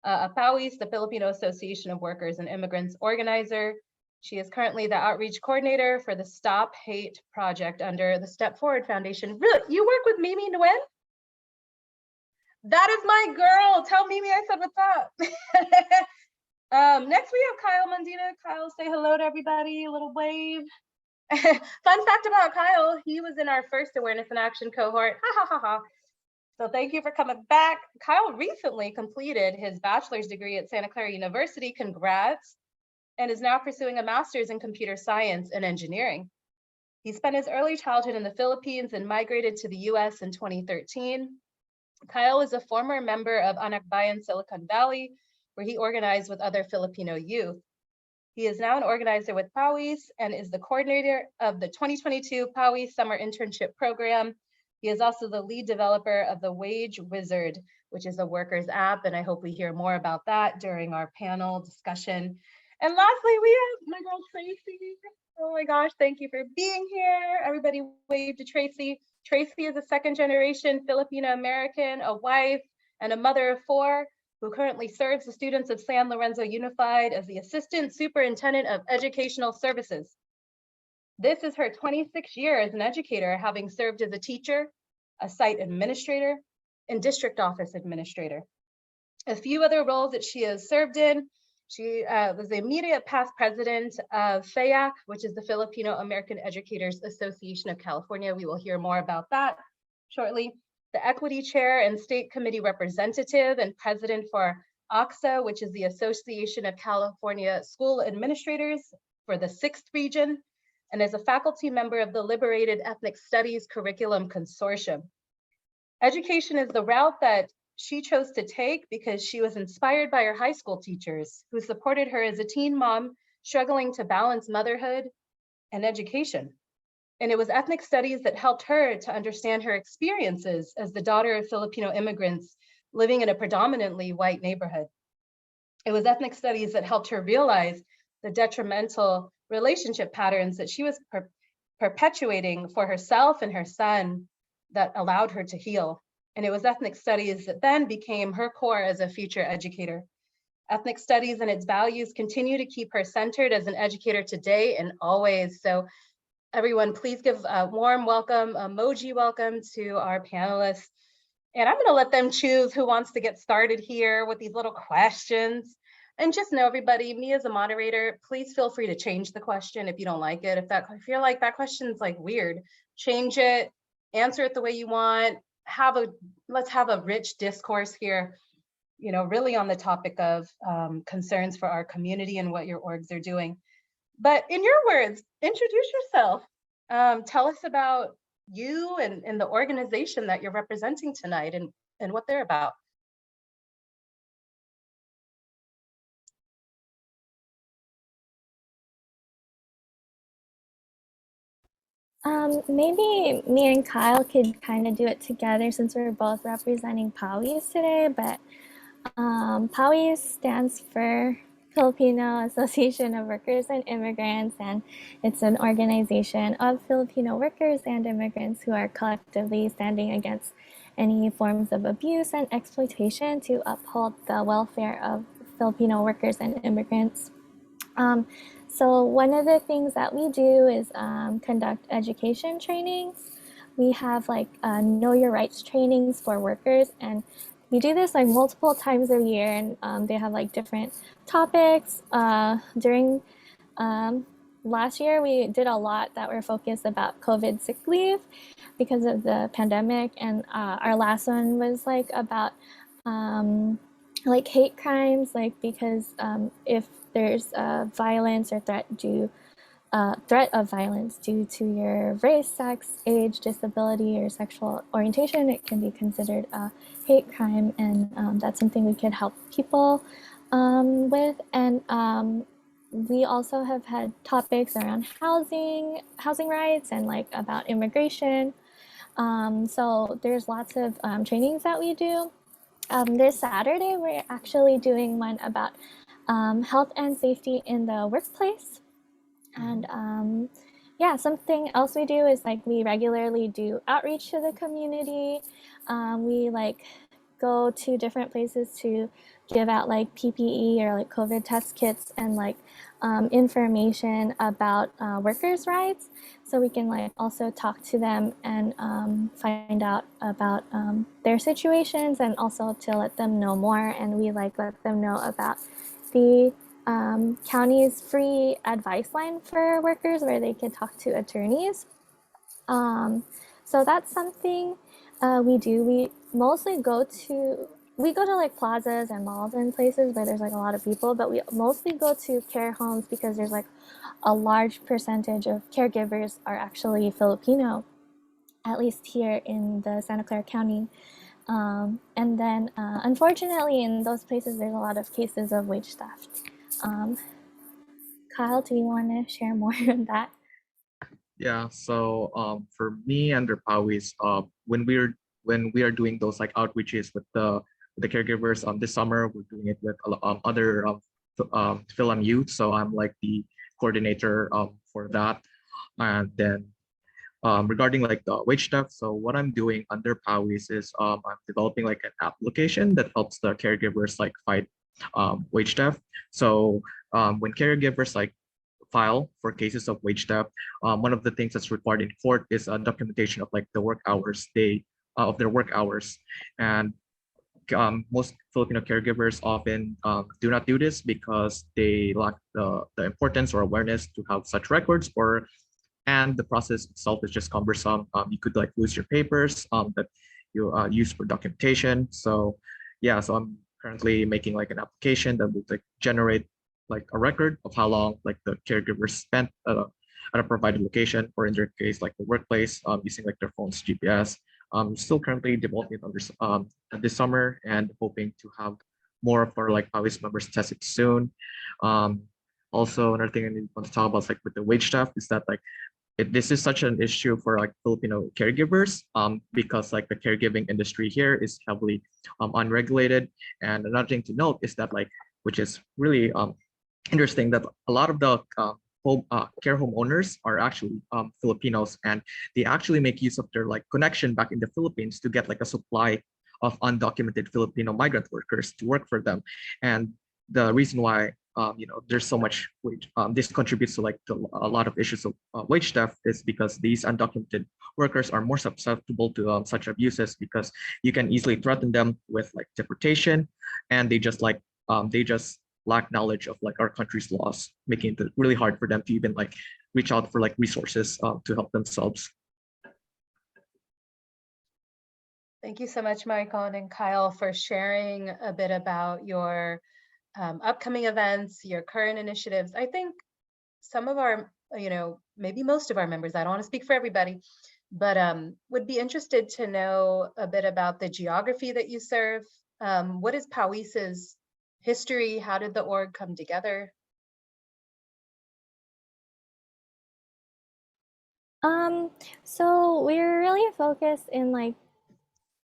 Speaker 1: APAWIS, the Filipino Association of Workers and Immigrants organizer. She is currently the outreach coordinator for the Stop Hate Project under the Step Forward Foundation. Really, you work with Mimi Nguyen? That is my girl. Tell Mimi I said what's up. Next we have Kyle Mondina. Kyle, say hello to everybody, a little wave. Fun fact about Kyle, he was in our first Awareness in Action cohort. Ha ha ha ha. So thank you for coming back. Kyle recently completed his bachelor's degree at Santa Clara University. Congrats. And is now pursuing a master's in computer science and engineering. He spent his early childhood in the Philippines and migrated to the US in 2013. Kyle is a former member of Anak Bayan Silicon Valley, where he organized with other Filipino youth. He is now an organizer with PAWIS and is the coordinator of the 2022 PAWIS Summer Internship Program. He is also the lead developer of the Wage Wizard, which is a workers app, and I hope we hear more about that during our panel discussion. And lastly, we have my girl Tracy. Oh my gosh, thank you for being here. Everybody wave to Tracy. Tracy is a second generation Filipino American, a wife, and a mother of 4 who currently serves the students of San Lorenzo Unified as the Assistant Superintendent of Educational Services. This is her 26th year as an educator, having served as a teacher, a site administrator, and district office administrator. A few other roles that she has served in: she was the immediate past president of FAAC, which is the Filipino American Educators Association of California. We will hear more about that shortly. The equity chair and state committee representative and president for ACSA, which is the Association of California School Administrators for the 6th region, and is a faculty member of the Liberated Ethnic Studies Curriculum Consortium. Education is the route that she chose to take because she was inspired by her high school teachers who supported her as a teen mom struggling to balance motherhood and education. And it was ethnic studies that helped her to understand her experiences as the daughter of Filipino immigrants living in a predominantly white neighborhood. It was ethnic studies that helped her realize the detrimental relationship patterns that she was perpetuating for herself and her son that allowed her to heal. And it was ethnic studies that then became her core as a future educator. Ethnic studies and its values continue to keep her centered as an educator today and always. So everyone, please give a warm welcome, emoji welcome to our panelists. And I'm gonna let them choose who wants to get started here with these little questions. And just know, everybody, me as a moderator, please feel free to change the question if you don't like it. If you're like, that question's like weird, change it, answer it the way you want. Let's have a rich discourse here, you know, really on the topic of concerns for our community and what your orgs are doing. But in your words, introduce yourself. Tell us about you and the organization that you're representing tonight and what they're about.
Speaker 9: Maybe me and Kyle could kind of do it together since we're both representing PAWIS today, but PAWIS stands for Filipino Association of Workers and Immigrants, and it's an organization of Filipino workers and immigrants who are collectively standing against any forms of abuse and exploitation to uphold the welfare of Filipino workers and immigrants. So one of the things that we do is conduct education trainings. We have like know your rights trainings for workers, and we do this like multiple times a year, and they have like different topics. During last year, we did a lot that were focused about COVID sick leave because of the pandemic, and our last one was like about like hate crimes, like because if there's violence or threat of violence due to your race, sex, age, disability, or sexual orientation, it can be considered a hate crime, and that's something we could help people with. And we also have had topics around housing rights and like about immigration. So there's lots of trainings that we do. This Saturday, we're actually doing one about health and safety in the workplace. And yeah, something else we do is like we regularly do outreach to the community. We like go to different places to give out like PPE or like COVID test kits and like information about workers' rights, so we can like also talk to them and find out about their situations, and also to let them know more. And we like let them know about the county's free advice line for workers where they can talk to attorneys. So that's something. We do. We mostly go to like plazas and malls and places where there's like a lot of people, but we mostly go to care homes because there's like a large percentage of caregivers are actually Filipino, at least here in the Santa Clara County. And then, unfortunately, in those places, there's a lot of cases of wage theft. Kyle, do you want to share more on that?
Speaker 10: Yeah, so for me under Powys, when we are doing those like outreaches with the caregivers this summer, we're doing it with other FilAm youth. So I'm like the coordinator for that. And then regarding like the wage stuff, so what I'm doing under Powys is I'm developing like an application that helps the caregivers like fight wage theft. So when caregivers like file for cases of wage theft, one of the things that's required in court is a documentation of like the work hours of their work hours. And most Filipino caregivers often do not do this because they lack the importance or awareness to have such records, and the process itself is just cumbersome. You could like lose your papers that you use for documentation. So yeah, so I'm currently making like an application that would like generate like a record of how long like the caregivers spent at a provided location, or in their case, like the workplace, using like their phone's GPS. I'm still currently developing it this summer and hoping to have more of our like Powys members test it soon. Also, another thing I want to talk about is like with the wage stuff is that like this is such an issue for like Filipino caregivers because like the caregiving industry here is heavily unregulated. And another thing to note is that like, which is really interesting, that a lot of the care home owners are actually Filipinos, and they actually make use of their like connection back in the Philippines to get like a supply of undocumented Filipino migrant workers to work for them. And the reason why there's so much wage, this contributes to like a lot of issues of wage theft is because these undocumented workers are more susceptible to such abuses, because you can easily threaten them with like deportation, and they just lack knowledge of like our country's laws, making it really hard for them to even like reach out for like resources to help themselves.
Speaker 1: Thank you so much, Michael and Kyle, for sharing a bit about your upcoming events, your current initiatives. I think some of our, maybe most of our members, I don't want to speak for everybody, but would be interested to know a bit about the geography that you serve. What is Powys's history? How did the org come together?
Speaker 9: So we're really focused in like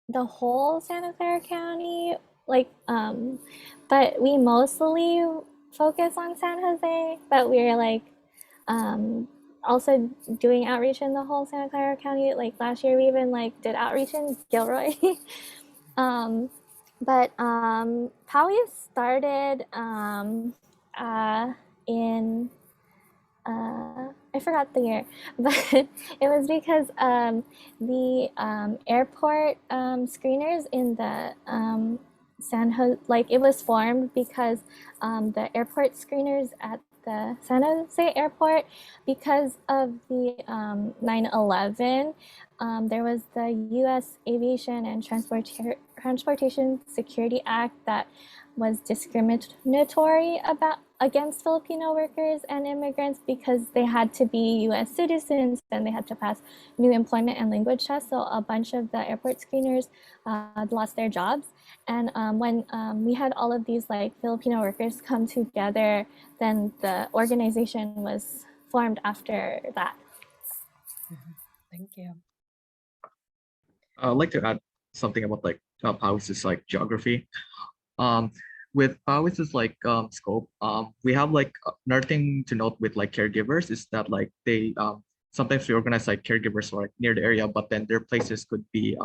Speaker 9: the whole Santa Clara County, like, but we mostly focus on San Jose, but we're like, also doing outreach in the whole Santa Clara County. Like last year we even like did outreach in Gilroy. But Powys started in I forgot the year, but it was because the airport screeners in the San Jose, like it was formed because the airport screeners at the San Jose airport, because of the 9/11, there was the U.S. Aviation and Transportation Security Act that was discriminatory against Filipino workers and immigrants because they had to be U.S. citizens and they had to pass new employment and language tests. So a bunch of the airport screeners lost their jobs. And when we had all of these like Filipino workers come together, then the organization was formed after that.
Speaker 1: Thank you.
Speaker 10: I'd like to add something about like Powys's like geography. With Powys's like scope, we have like another thing to note with like caregivers is that like they sometimes we organize like caregivers who are like near the area, but then their places could be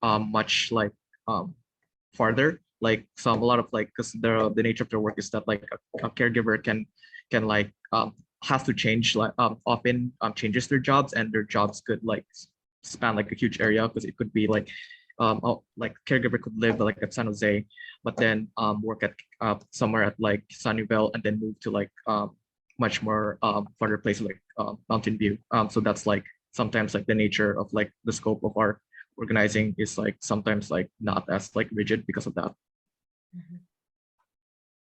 Speaker 10: much like farther. Like a lot of like, because the nature of their work is that like a caregiver can like have to change like often changes their jobs, and their jobs could like span like a huge area, because it could be like like caregiver could live like at San Jose, but then work at somewhere at like Sunnyvale, and then move to like much more farther places like Mountain View. So that's like sometimes like the nature of like the scope of our organizing is like sometimes like not as like rigid because of that.
Speaker 1: Mhm.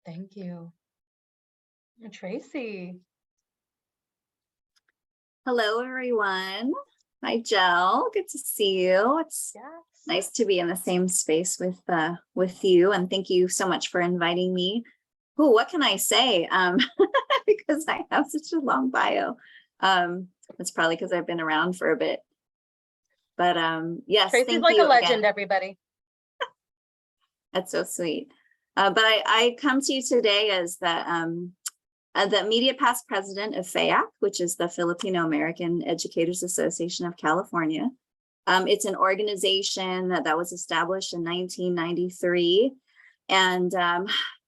Speaker 1: Thank you. Tracy.
Speaker 11: Hello, everyone. Hi, Jill. Good to see you. It's
Speaker 1: Yes.
Speaker 11: nice to be in the same space with you, and thank you so much for inviting me. Ooh, what can I say? Because I have such a long bio. It's probably because I've been around for a bit. But yes,
Speaker 1: Tracy's
Speaker 11: thank
Speaker 1: like
Speaker 11: you
Speaker 1: a legend,
Speaker 11: again.
Speaker 1: everybody.
Speaker 11: That's so sweet. But I come to you today as the immediate past president of FilAm, which is the Filipino American Educators Association of California. It's an organization that was established in 1993. And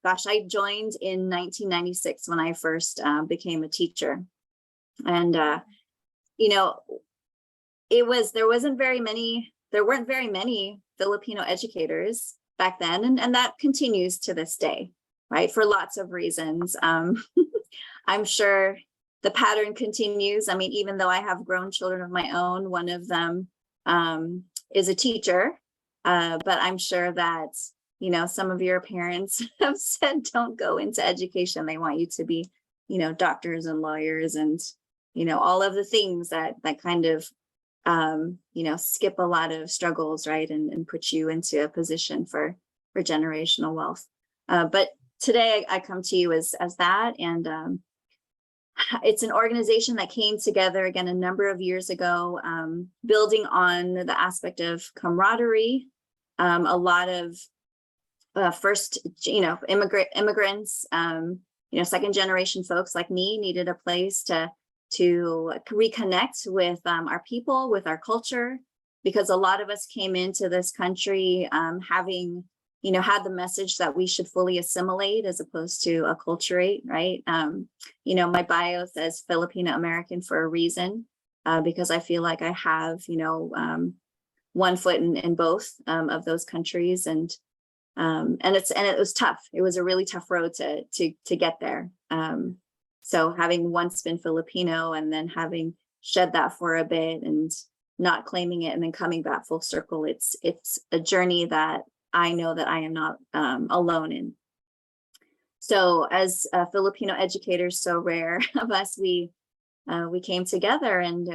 Speaker 11: gosh, I joined in 1996 when I first became a teacher. And, you know, there weren't very many Filipino educators back then. And that continues to this day, right? For lots of reasons. I'm sure the pattern continues. I mean, even though I have grown children of my own, one of them is a teacher, but I'm sure that, you know, some of your parents have said, don't go into education. They want you to be, you know, doctors and lawyers and, you know, all of the things that kind of, you know, skip a lot of struggles, right? And put you into a position for generational wealth. But today I come to you as that, and it's an organization that came together again a number of years ago, building on the aspect of camaraderie. A lot of first, you know, immigrants, you know, second generation folks like me needed a place to reconnect with our people, with our culture, because a lot of us came into this country having, you know, had the message that we should fully assimilate as opposed to acculturate, right? You know, my bio says Filipino American for a reason, because I feel like I have, you know, one foot in both of those countries, and it was tough. It was a really tough road to get there. So having once been Filipino and then having shed that for a bit and not claiming it and then coming back full circle, it's a journey that I know that I am not alone in. So as Filipino educators, so rare of us, we came together, and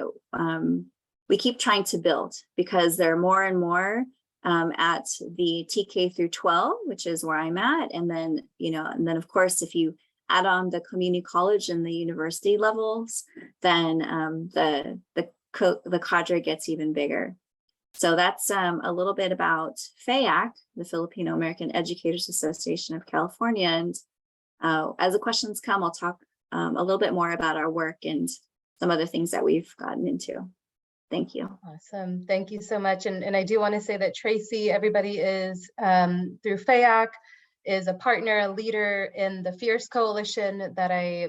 Speaker 11: we keep trying to build, because there are more and more at the TK through 12, which is where I'm at. And then, you know, and then of course, if you add on the community college and the university levels, then the cadre gets even bigger. So that's a little bit about FilAm, the Filipino American Educators Association of California. And as the questions come, I'll talk a little bit more about our work and some other things that we've gotten into. Thank you.
Speaker 1: Awesome. Thank you so much. And I do want to say that Tracy, everybody is through FilAm, is a partner, a leader in the Fierce Coalition that I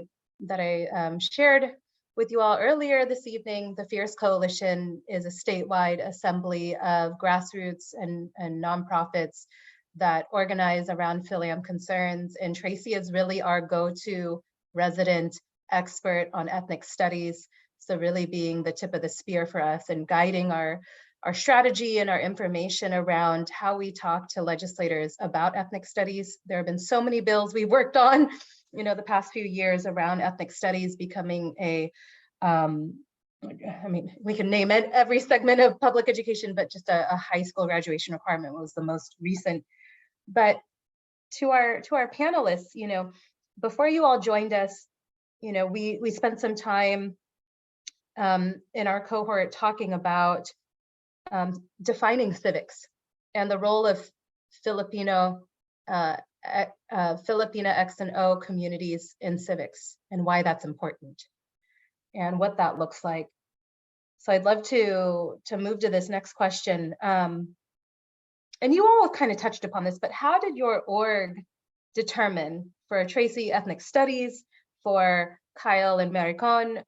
Speaker 1: shared with you all earlier this evening. The Fierce Coalition is a statewide assembly of grassroots and nonprofits that organize around FilAm concerns. And Tracy is really our go-to resident expert on ethnic studies. So really being the tip of the spear for us and guiding our strategy and our information around how we talk to legislators about ethnic studies. There have been so many bills we worked on, you know, the past few years around ethnic studies becoming I mean, we can name it every segment of public education, but just a high school graduation requirement was the most recent. But to our panelists, you know, before you all joined us, you know, we spent some time in our cohort talking about defining civics and the role of Filipina X and O communities in civics and why that's important and what that looks like. So I'd love to move to this next question. And you all kind of touched upon this, but how did your org determine, for Tracy, ethnic studies, for Kyle and Maricon,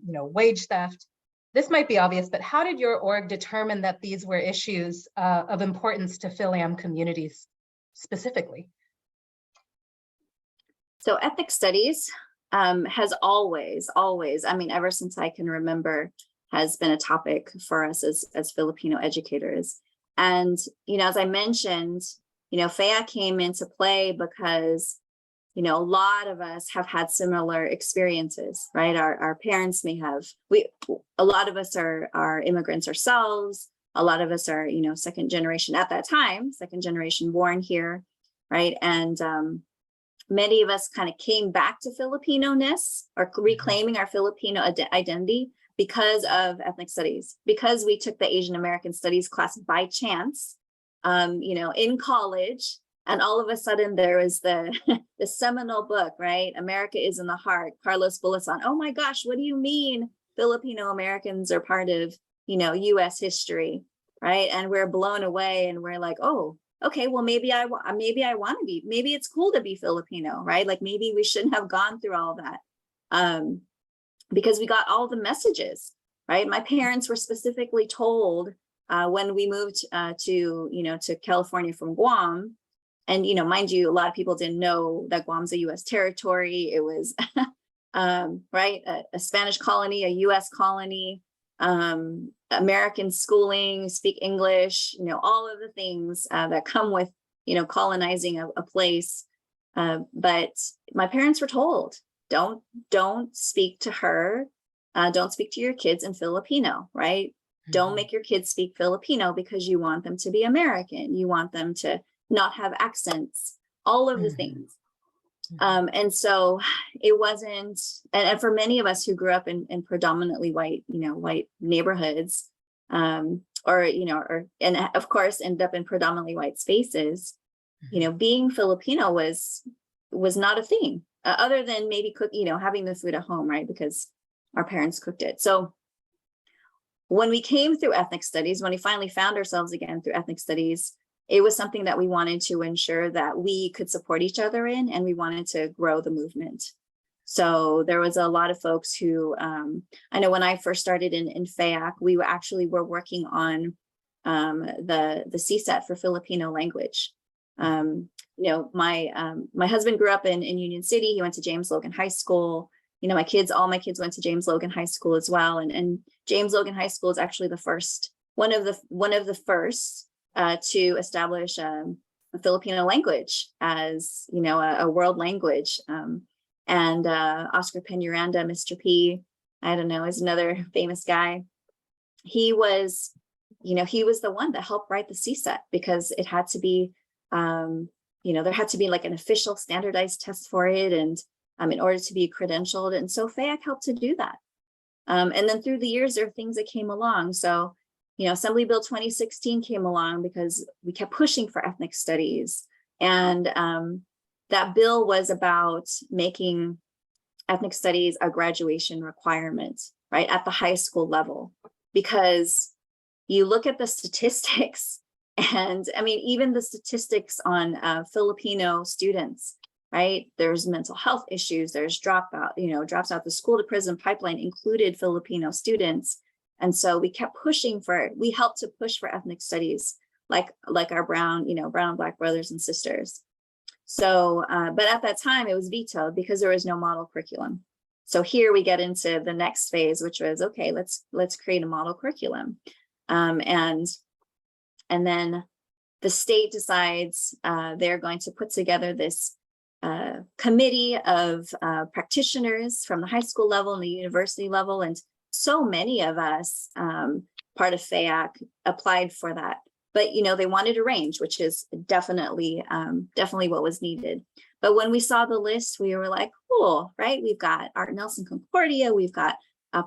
Speaker 1: you know, wage theft? This might be obvious, but how did your org determine that these were issues of importance to FilAm communities specifically?
Speaker 11: So ethnic studies has always, I mean, ever since I can remember, has been a topic for us as Filipino educators. And, as I mentioned, FEA came into play because, a lot of us have had similar experiences, right? Our parents may have, a lot of us are immigrants ourselves. A lot of us are, second generation at that time, second generation born here, right? And many of us kind of came back to Filipino-ness or reclaiming our Filipino identity because of ethnic studies, because we took the Asian American Studies class by chance, in college, and all of a sudden there was the seminal book, right? America is in the Heart, Carlos Bulasan. Oh my gosh, what do you mean Filipino Americans are part of, U.S. history, right? And we're blown away, and we're like, oh, okay, well, maybe I want to be, maybe it's cool to be Filipino, right? Like maybe we shouldn't have gone through all that. Because we got all the messages, right? My parents were specifically told when we moved to California from Guam, and mind you, a lot of people didn't know that Guam's a U.S. territory. It was right, a Spanish colony, a U.S. colony, American schooling, speak English, all of the things that come with colonizing a place. But my parents were told, don't speak to her, don't speak to your kids in Filipino, right? Don't make your kids speak Filipino because you want them to be American, you want them to not have accents, all of the things. And so it wasn't, and for many of us who grew up in predominantly white neighborhoods, and of course ended up in predominantly white spaces, being Filipino was not a thing. Other than maybe having the food at home, right? Because our parents cooked it. So when we came through ethnic studies, when we finally found ourselves again through ethnic studies, it was something that we wanted to ensure that we could support each other in, and we wanted to grow the movement. So there was a lot of folks who, I know when I first started in FEAC, we were working on the CSET for Filipino language. My husband grew up in Union City. He went to James Logan High School. All my kids went to James Logan High School as well. And James Logan High School is actually one of the first to establish a Filipino language as a world language. And Oscar Peñaranda, Mr. P, I don't know, is another famous guy. He was the one that helped write the CSET because it had to be there had to be like an official standardized test for it, and in order to be credentialed. And so FEAC helped to do that. And then through the years, there are things that came along. So, Assembly Bill 2016 came along because we kept pushing for ethnic studies. And that bill was about making ethnic studies a graduation requirement, right, at the high school level. Because you look at the statistics, and I mean, even the statistics on Filipino students, right? There's mental health issues, there's drops out the school to prison pipeline included Filipino students. And so we kept pushing we helped to push for ethnic studies, like our brown and Black brothers and sisters. So, but at that time it was vetoed because there was no model curriculum. So here we get into the next phase, which was, okay, let's create a model curriculum. And then the state decides they're going to put together this committee of practitioners from the high school level and the university level. And so many of us, part of FEAC, applied for that. But, they wanted a range, which is definitely what was needed. But when we saw the list, we were like, cool, right? We've got Art Nelson Concordia, we've got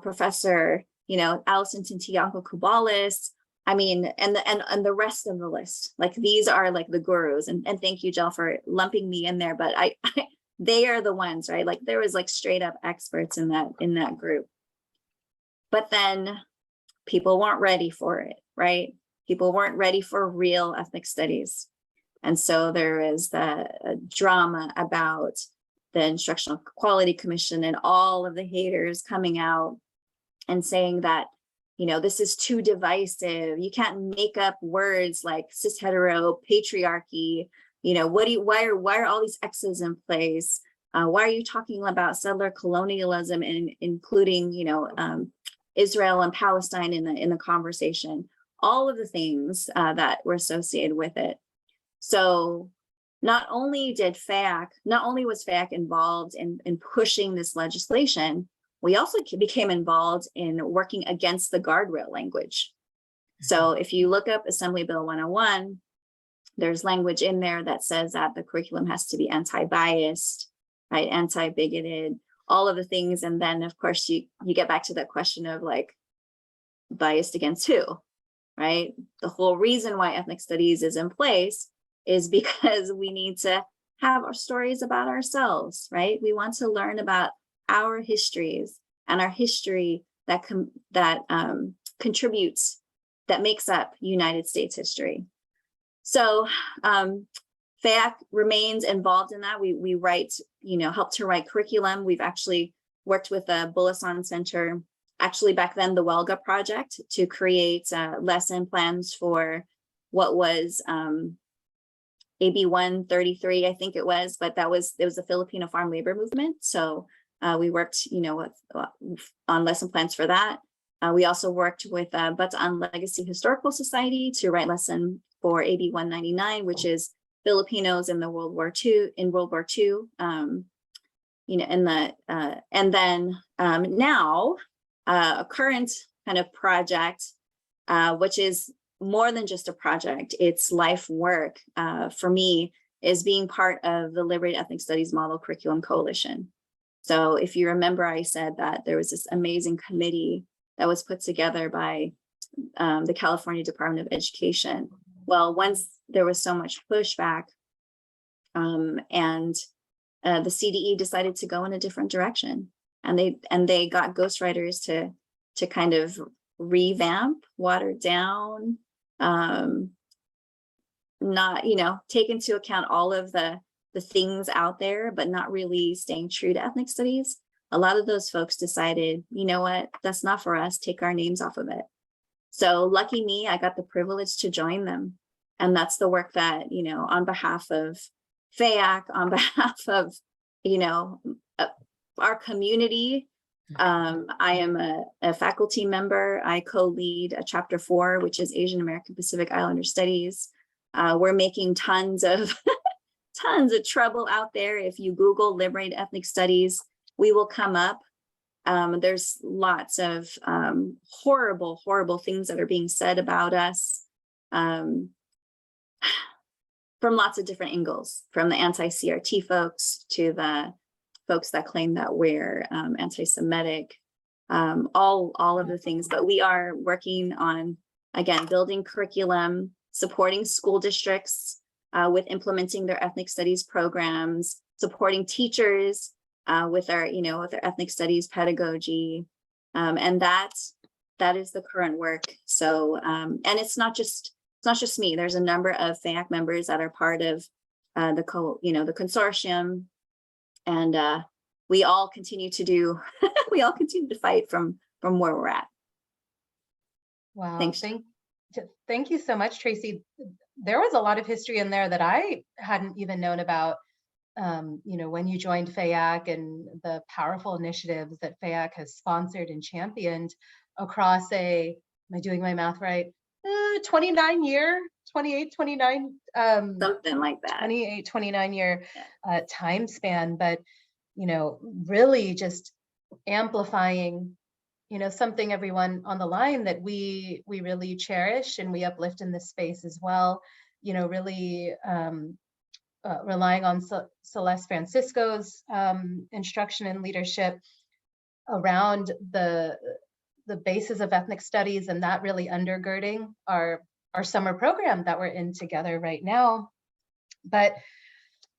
Speaker 11: Professor, Allison Tintianco Kubales. I mean, and the rest of the list, like these are like the gurus. And thank you, Jill, for lumping me in there. But they are the ones, right? Like there was like straight up experts in that group. But then people weren't ready for it, right? People weren't ready for real ethnic studies. And so there is the drama about the Instructional Quality Commission and all of the haters coming out and saying that, this is too divisive. You can't make up words like cis hetero, patriarchy. Why are all these X's in place? Why are you talking about settler colonialism and including, Israel and Palestine in the conversation, all of the things that were associated with it. So not only was FAAC involved in pushing this legislation, we also became involved in working against the guardrail language. So if you look up Assembly Bill 101, there's language in there that says that the curriculum has to be anti-biased, right, anti-bigoted, all of the things. And then of course you get back to that question of like, biased against who, right? The whole reason why ethnic studies is in place is because we need to have our stories about ourselves, right? We want to learn about our histories and our history that contributes, that makes up United States history. So FAAC remains involved in that. We write, help to write curriculum. We've actually worked with the Bullasan Center, actually back then the WELGA project, to create lesson plans for what was AB 133, I think it was, but it was the Filipino farm labor movement. So we worked, on lesson plans for that. We also worked with Bataan Legacy Historical Society to write lesson for AB 199, which is Filipinos in World War II. And then now a current kind of project, which is more than just a project, it's life work for me, is being part of the Liberated Ethnic Studies Model Curriculum Coalition. So if you remember, I said that there was this amazing committee that was put together by the California Department of Education. Well, once there was so much pushback and the CDE decided to go in a different direction, and they got ghostwriters to kind of revamp, water down, not, take into account all of the things out there, but not really staying true to ethnic studies. A lot of those folks decided, you know what, that's not for us, take our names off of it. So lucky me, I got the privilege to join them. And that's the work that, on behalf of FAAC, on behalf of, our community, I am a faculty member. I co-lead a chapter 4, which is Asian American Pacific Islander Studies. We're making tons of trouble out there. If you Google Liberate Ethnic Studies, we will come up. There's lots of horrible, horrible things that are being said about us from lots of different angles, from the anti-CRT folks to the folks that claim that we're anti-Semitic, all of the things. But we are working on, again, building curriculum, supporting school districts with implementing their ethnic studies programs, supporting teachers with their ethnic studies pedagogy, and that is the current work. So, and it's not just me. There's a number of FAAC members that are part of the consortium, and we all continue to fight from where we're at.
Speaker 1: Wow.
Speaker 11: Thanks.
Speaker 1: Thank you so much, Tracy. There was a lot of history in there that I hadn't even known about. When you joined FAAC and the powerful initiatives that FAAC has sponsored and championed across am I doing my math right? 29 year, 28, 29,
Speaker 11: something like that.
Speaker 1: 28, 29 year time span, but, really just amplifying, something everyone on the line that we really cherish and we uplift in this space as well, really relying on Celeste Francisco's instruction and leadership around the basis of ethnic studies, and that really undergirding our summer program that we're in together right now. But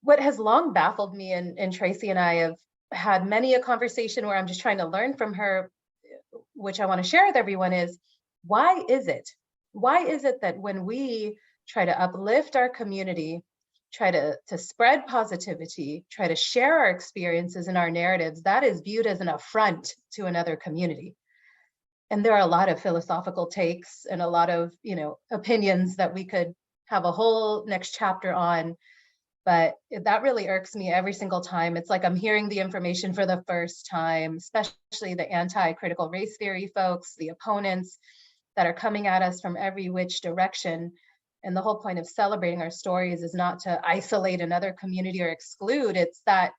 Speaker 1: what has long baffled me, and Tracy and I have had many a conversation where I'm just trying to learn from her, which I want to share with everyone, is why is it that when we try to uplift our community, try to spread positivity, try to share our experiences and our narratives, that is viewed as an affront to another community? And there are a lot of philosophical takes and a lot of, opinions that we could have a whole next chapter on. But that really irks me every single time. It's like I'm hearing the information for the first time, especially the anti-critical race theory folks, the opponents that are coming at us from every which direction. And the whole point of celebrating our stories is not to isolate another community or exclude. It's that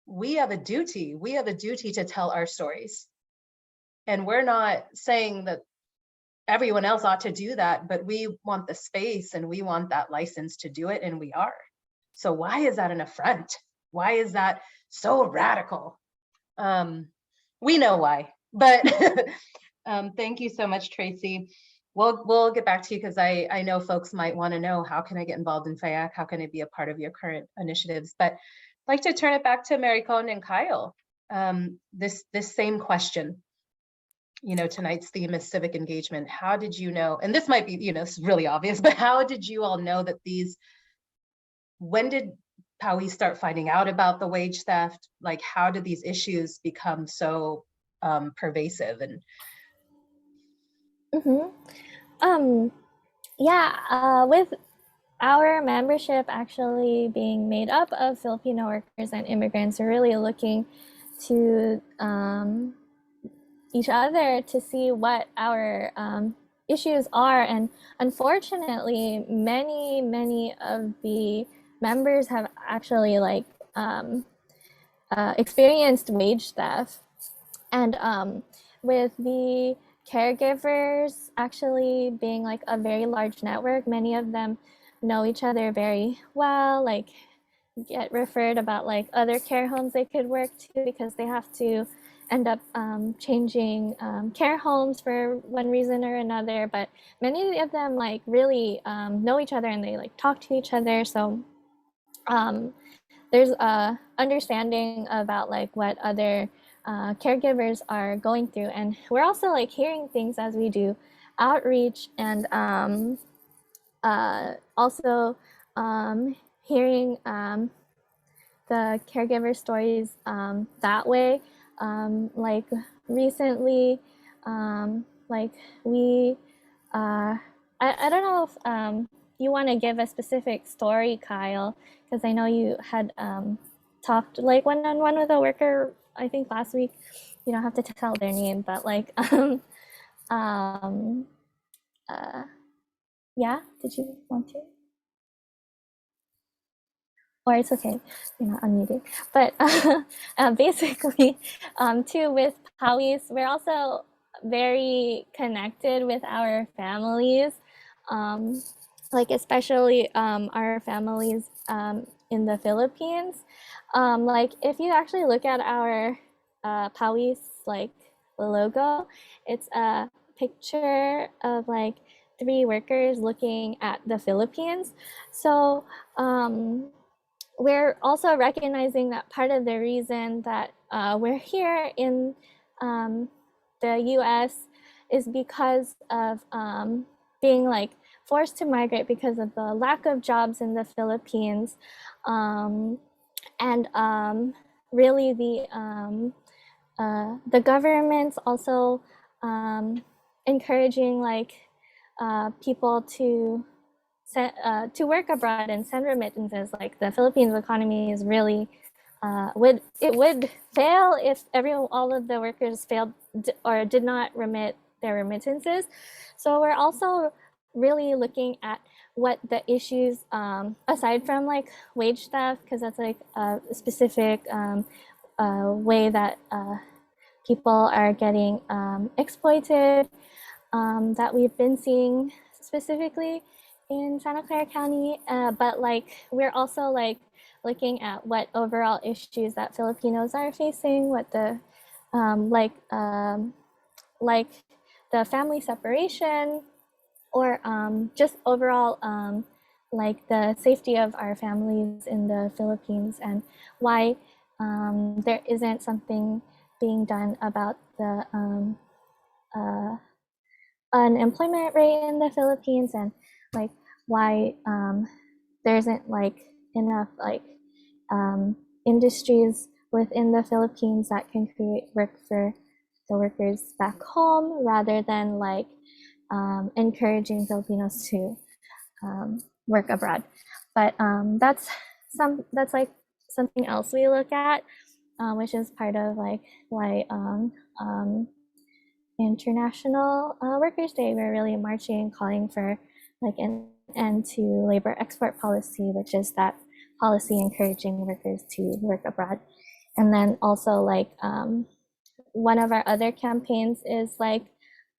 Speaker 1: we have a duty. We have a duty to tell our stories. And we're not saying that everyone else ought to do that, but we want the space and we want that license to do it, and we are. So why is that an affront? Why is that so radical? We know why, but thank you so much, Tracy. We'll get back to you because I know folks might want to know, how can I get involved in FIAC? How can I be a part of your current initiatives? But I'd like to turn it back to Mary Cohn and Kyle. This same question. You know, tonight's theme is civic engagement. How did you know, and this might be, you know, it's really obvious, but how did you all know that when did Powys start finding out about the wage theft? Like, how did these issues become so pervasive? And
Speaker 9: with our membership actually being made up of Filipino workers and immigrants, we're really looking to each other to see what our issues are. And unfortunately, many of the members have actually like experienced wage theft. And with the caregivers actually being like a very large network, many of them know each other very well, like get referred about like other care homes they could work to because they have to end up changing care homes for one reason or another. But many of them like really know each other and they like talk to each other. So there's a understanding about like what other caregivers are going through. And we're also like hearing things as we do outreach, and also hearing the caregiver stories that way. Like recently, like we, I don't know if you want to give a specific story, Kyle, because I know you had talked like one-on-one with a worker, I think last week. You don't have to tell their name, but like, yeah, did you want to? Or it's okay, you're not unmuted. But basically, too, with Powys, we're also very connected with our families, like especially our families in the Philippines. Like if you actually look at our Powys like logo, it's a picture of like 3 workers looking at the Philippines. So we're also recognizing that part of the reason that we're here in the US is because of being like forced to migrate because of the lack of jobs in the Philippines. And really the government's also encouraging like people to work abroad and send remittances. Like the Philippines economy is really would fail if all of the workers failed or did not remit their remittances. So we're also really looking at what the issues aside from like wage theft, because that's like a specific way that people are getting exploited, that we've been seeing specifically in Santa Clara County, but like we're also like looking at what overall issues that Filipinos are facing, what the like the family separation, or just overall like the safety of our families in the Philippines, and why there isn't something being done about the unemployment rate in the Philippines, and like why there isn't like enough like industries within the Philippines that can create work for the workers back home, rather than like encouraging Filipinos to work abroad. But that's like something else we look at, which is part of like why International Workers' Day, we're really marching and calling for like an end to labor export policy, which is that policy encouraging workers to work abroad. And then also like one of our other campaigns is like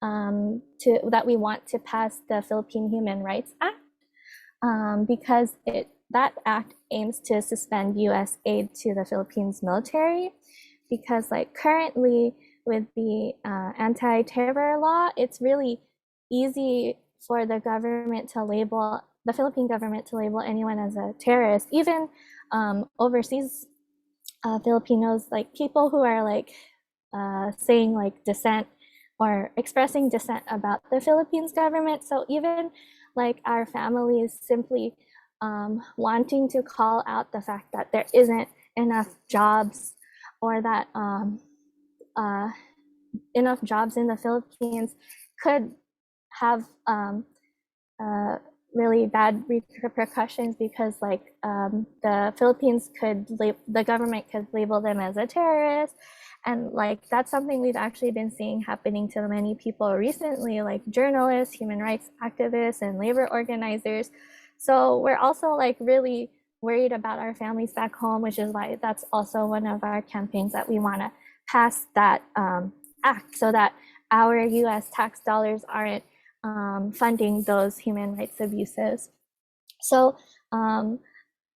Speaker 9: that we want to pass the Philippine Human Rights Act, because that act aims to suspend US aid to the Philippines military, because like currently with the anti-terror law, it's really easy for the government to label, the Philippine government to label anyone as a terrorist, even overseas Filipinos, like people who are like saying like dissent or expressing dissent about the Philippines government. So even like our families simply wanting to call out the fact that there isn't enough jobs, or that enough jobs in the Philippines could have really bad repercussions, because like the Philippines the government could label them as a terrorist. And like that's something we've actually been seeing happening to many people recently, like journalists, human rights activists, and labor organizers. So we're also like really worried about our families back home, which is why that's also one of our campaigns, that we want to pass that act so that our US tax dollars aren't funding those human rights abuses. So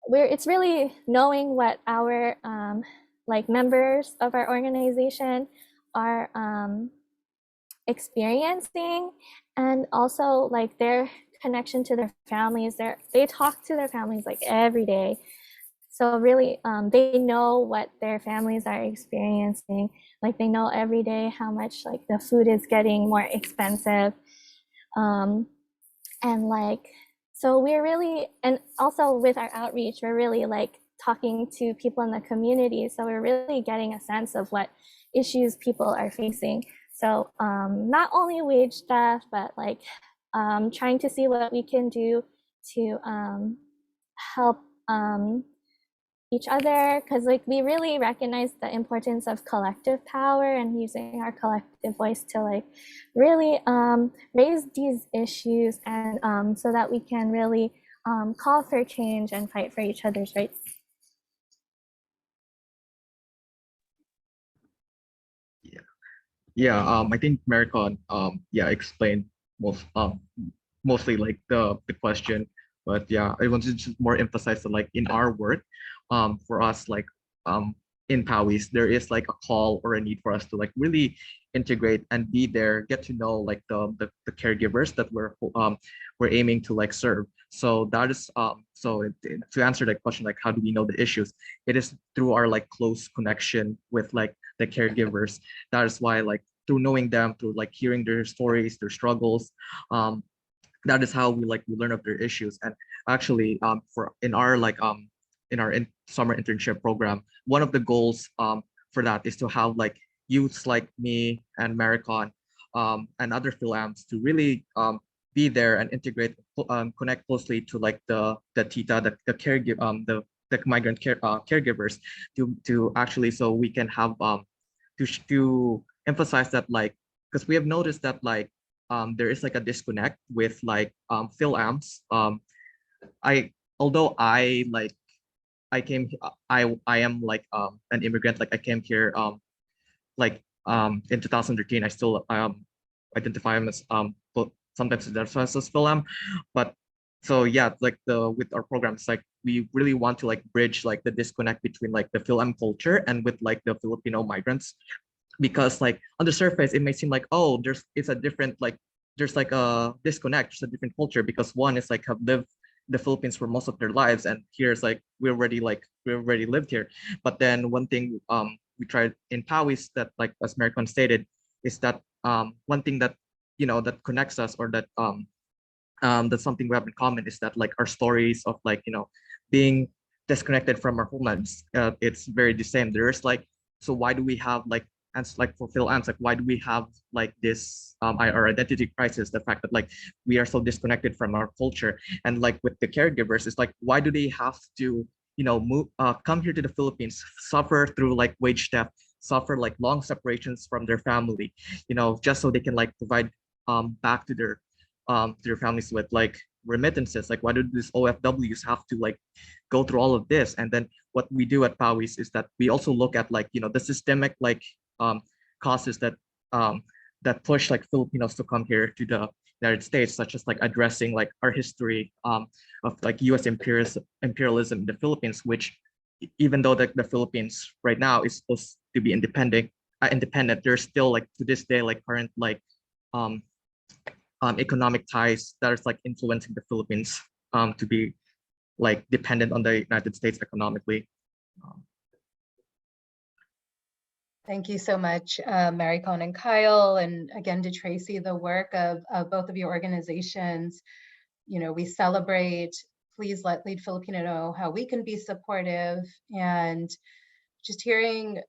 Speaker 9: it's really knowing what our like members of our organization are experiencing, and also like their connection to their families. They talk to their families like every day. So really, they know what their families are experiencing. Like they know every day how much like the food is getting more expensive. And like, so we're really, and also with our outreach, we're really like talking to people in the community. So we're really getting a sense of what issues people are facing. So not only wage theft, but like trying to see what we can do to help each other, because like we really recognize the importance of collective power and using our collective voice to like really raise these issues, and so that we can really call for change and fight for each other's rights.
Speaker 10: I think Maricon explained mostly like the question, but yeah, I want to just more emphasize that like in our work, for us like in Powys, there is like a call or a need for us to like really integrate and be there, get to know like the caregivers that we're aiming to like serve. So that is to answer that question, like how do we know the issues? It is through our like close connection with like the caregivers. That is why like through knowing them, through like hearing their stories, their struggles, that is how we learn of their issues. And actually for in our summer internship program, one of the goals for that is to have like youths like me and Maricon and other FilAms to really be there and integrate, connect closely to like the tita, the caregiver, the migrant caregivers to actually, so we can have to emphasize that, like, because we have noticed that like there is like a disconnect with like FilAms. Although I came, I am like an immigrant, like I came here in 2013. I still identify as sometimes identify as FilAm, but so yeah, like with our programs, like we really want to like bridge like the disconnect between like the FilAm culture and with like the Filipino migrants, because like on the surface it may seem like, oh, it's a different, like there's like a disconnect, there's a different culture, because one is like have lived the Philippines for most of their lives, and here's like we already lived here. But then one thing we tried in Powys that, like as Maricon stated, is that one thing that that connects us, or that that's something we have in common, is that like our stories of like being disconnected from our homelands, it's very the same. There's like, so why do we have like like for FilAm's, like why do we have like this our identity crisis? The fact that like we are so disconnected from our culture, and like with the caregivers, it's like why do they have to move come here to the Philippines, suffer through like wage theft, suffer like long separations from their family, just so they can like provide back to their families with like remittances. Like why do these OFWs have to like go through all of this? And then what we do at Powys is that we also look at like the systemic like causes that push like Filipinos to come here to the United States, such as like addressing like our history of like US imperialism in the Philippines, which even though the Philippines right now is supposed to be independent, there's still like to this day like current like um, economic ties that is like influencing the Philippines to be like dependent on the United States economically.
Speaker 1: Thank you so much, Maricon and Kyle, and again to Tracy, the work of both of your organizations. We celebrate. Please let Lead Filipino know how we can be supportive, and just hearing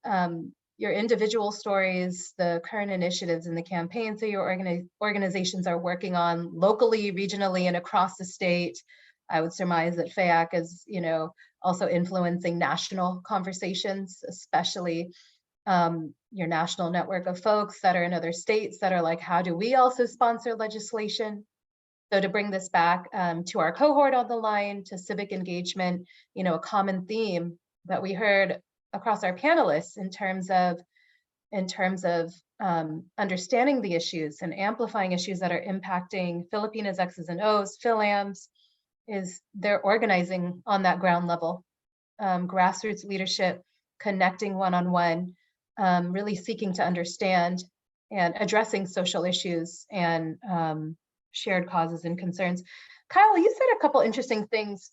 Speaker 1: your individual stories, the current initiatives and the campaigns that your organizations are working on locally, regionally, and across the state. I would surmise that FAAC is, also influencing national conversations, especially your national network of folks that are in other states that are like, how do we also sponsor legislation? So to bring this back to our cohort on the line, to civic engagement, a common theme that we heard across our panelists in terms of understanding the issues and amplifying issues that are impacting Filipinos, X's and O's, FilAms, is they're organizing on that ground level, grassroots leadership, connecting one-on-one, really seeking to understand and addressing social issues and shared causes and concerns. Kyle, you said a couple interesting things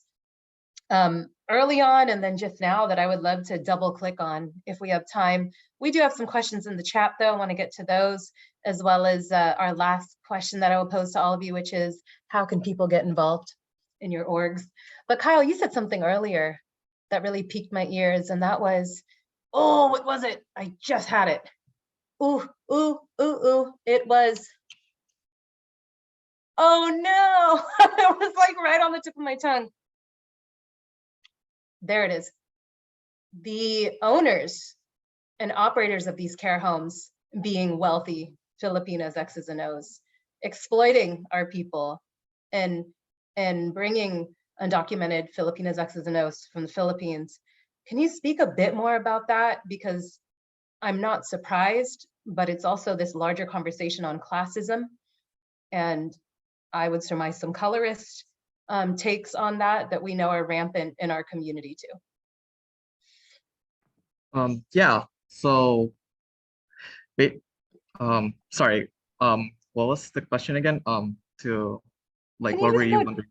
Speaker 1: early on and then just now that I would love to double click on if we have time. We do have some questions in the chat though. I want to get to those, as well as our last question that I will pose to all of you, which is how can people get involved in your orgs? But Kyle, you said something earlier that really piqued my ears, and that was, oh, what was it? I just had it. Ooh, ooh, ooh, ooh. It was, oh no, it was like right on the tip of my tongue. There it is. The owners and operators of these care homes being wealthy Filipinos, X's and O's, exploiting our people and bringing undocumented Filipinos, X's and O's from the Philippines. Can you speak a bit more about that? Because I'm not surprised, but it's also this larger conversation on classism. And I would surmise some colorist takes on that we know are rampant in our community too.
Speaker 10: Yeah, so wait, sorry, what was the question again? To like what were you wondering?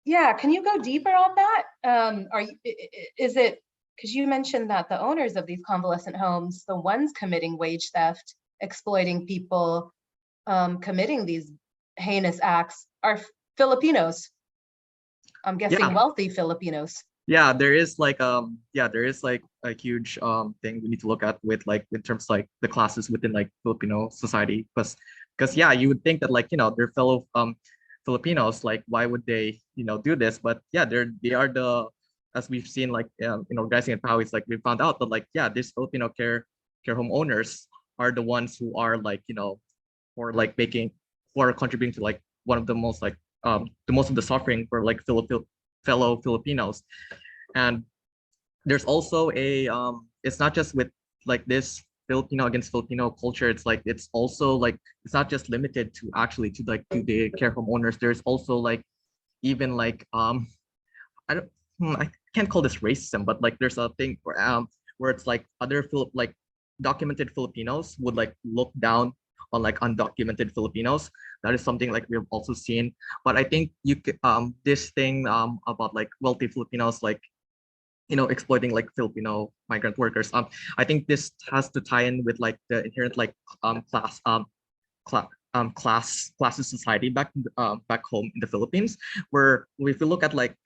Speaker 1: Yeah, can you go deeper on that? Is it because you mentioned that the owners of these convalescent homes, the ones committing wage theft, exploiting people, committing these heinous acts are Filipinos. I'm guessing wealthy Filipinos.
Speaker 10: Yeah, there is like a huge thing we need to look at with like in terms like the classes within like Filipino society, because yeah, you would think that like they're fellow Filipinos, like why would they do this? But yeah, they are the, as we've seen like organizing at Powys, like we found out that like yeah, these Filipino care home owners are the ones who are like or like who are contributing to like one of the most like the most of the suffering for like fellow Filipinos. And there's also a it's not just with like this Filipino against Filipino culture. It's like it's also like it's not just limited to actually to like to the care home owners. There's also like even like I can't call this racism, but like there's a thing where it's like other like documented Filipinos would like look down on like undocumented Filipinos. That is something like we've also seen. But I think you could this thing about like wealthy Filipinos like exploiting like Filipino migrant workers. I think this has to tie in with like the inherent like classes society back home in the Philippines, where if we look at like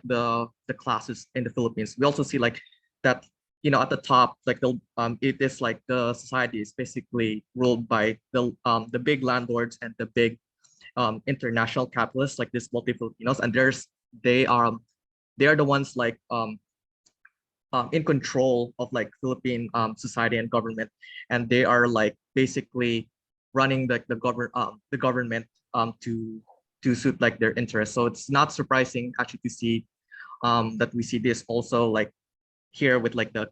Speaker 10: the classes in the Philippines, we also see like that at the top, like it is like the society is basically ruled by the big landlords and the big international capitalists, like this multi-Filipinos, and they are the ones like in control of like Philippine society and government, and they are like basically running like the government to suit like their interests. So it's not surprising actually to see that we see this also like here with like the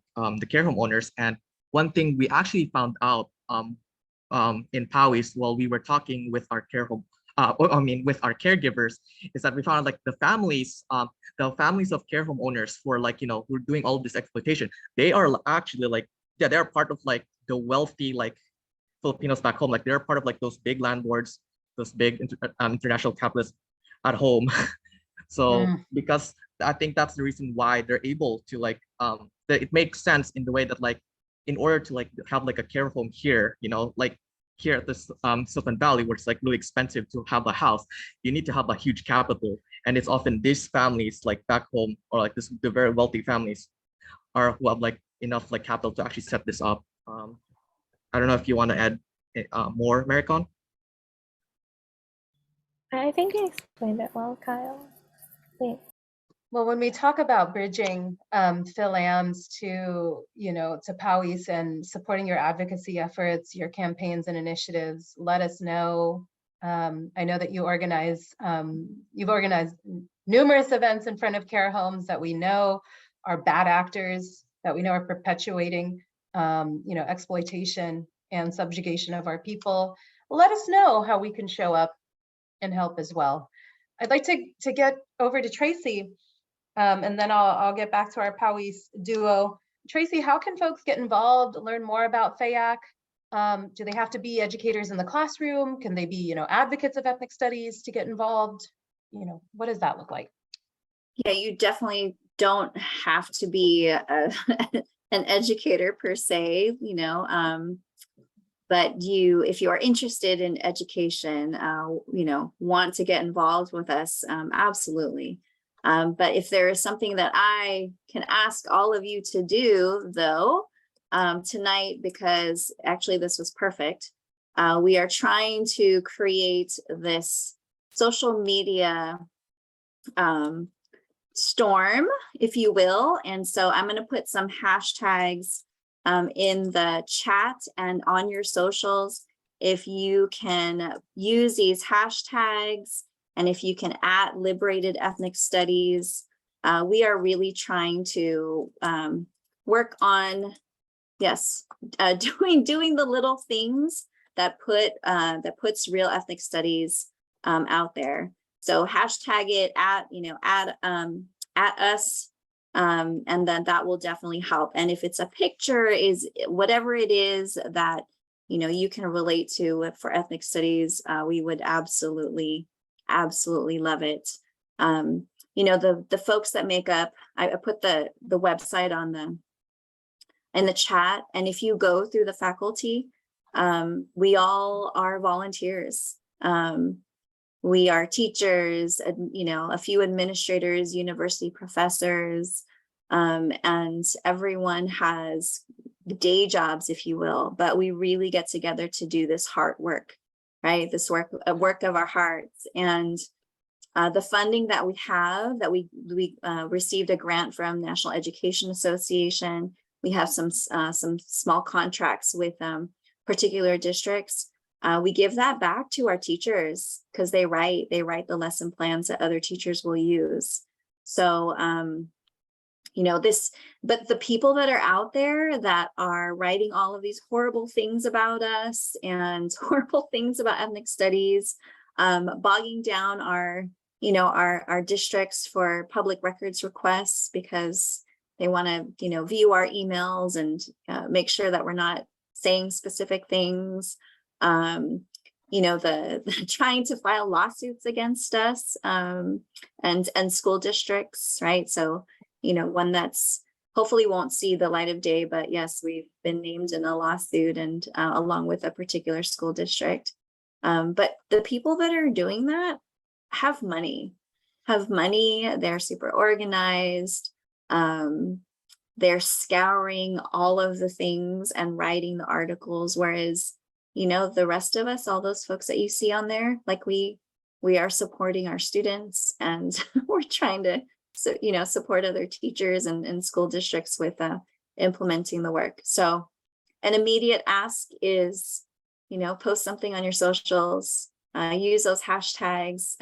Speaker 10: care home owners. And one thing we actually found out in Powys while we were talking with our care home, with our caregivers, is that we found like the families of care home owners who are like, who are doing all of this exploitation, they are actually like, yeah, they're part of like the wealthy like Filipinos back home. Like they're part of like those big landlords, those big international capitalists at home. So because I think that's the reason why they're able to like that it makes sense in the way that like in order to like have like a care home here, like here at this Silicon Valley, where it's like really expensive to have a house, you need to have a huge capital. And it's often these families like back home, or like the very wealthy families are who have like enough like capital to actually set this up. I don't know if you want to add more, Maricon.
Speaker 9: I think you explained it well, Kyle. Thanks.
Speaker 1: Well, when we talk about bridging FilAms to, to Powys and supporting your advocacy efforts, your campaigns and initiatives, let us know. I know that you've organized numerous events in front of care homes that we know are bad actors, that we know are perpetuating, exploitation and subjugation of our people. Let us know how we can show up and help as well. I'd like to get over to Tracy. And then I'll get back to our Powys duo. Tracy, how can folks get involved, learn more about FAYAC? Do they have to be educators in the classroom? Can they be, advocates of ethnic studies to get involved? What does that look like?
Speaker 11: Yeah, you definitely don't have to be an educator per se, but if you are interested in education, want to get involved with us, absolutely. But if there is something that I can ask all of you to do, though, tonight, because actually this was perfect, we are trying to create this social media storm, if you will. And so I'm going to put some hashtags in the chat and on your socials. If you can use these hashtags, and if you can add liberated ethnic studies, we are really trying to work on, doing the little things that puts real ethnic studies out there. So hashtag it at us, and then that will definitely help. And if it's a picture, is whatever it is that you can relate to for ethnic studies, we would absolutely love it. The folks that make up, I put the website in the chat, and if you go through the faculty, we all are volunteers. We are teachers, a few administrators, university professors, and everyone has day jobs, if you will, but we really get together to do this hard work, right? This work of our hearts. And the funding that we have, that we received a grant from National Education Association. We have some small contracts with particular districts. We give that back to our teachers because they write the lesson plans that other teachers will use. So, but the people that are out there that are writing all of these horrible things about us and horrible things about ethnic studies, bogging down our districts for public records requests because they want to, view our emails and make sure that we're not saying specific things. The trying to file lawsuits against us, and school districts, right? So, one that's hopefully won't see the light of day, but yes, we've been named in a lawsuit and along with a particular school district. But the people that are doing that have money, they're super organized. they're scouring all of the things and writing the articles, whereas, you know, the rest of us, all those folks that you see on there, like we are supporting our students, and we're trying to, so, you know, support other teachers and school districts with implementing the work. So an immediate ask is, you know, post something on your socials, use those hashtags,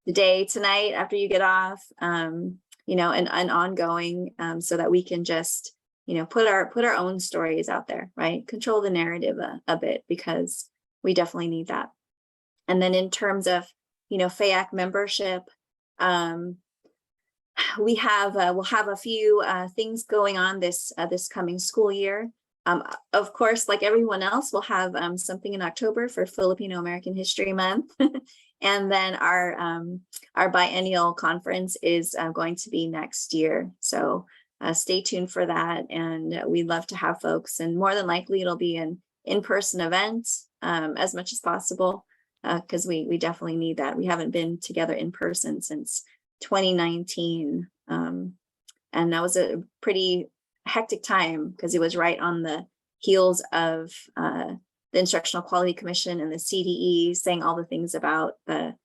Speaker 11: today, tonight, after you get off, you know, and ongoing, so that we can just, you know, put our own stories out there, right? Control the narrative a bit, because we definitely need that. And then in terms of, you know, FAAC membership, we have we'll have a few things going on this coming school year. Of course, like everyone else, we'll have something in October for Filipino American History Month. And then our biennial conference is going to be next year. So stay tuned for that. And we'd love to have folks, and more than likely it'll be an in-person event as much as possible, because we definitely need that. We haven't been together in person since 2019. And that was a pretty hectic time, because it was right on the heels of the Instructional Quality Commission and the CDE saying all the things about the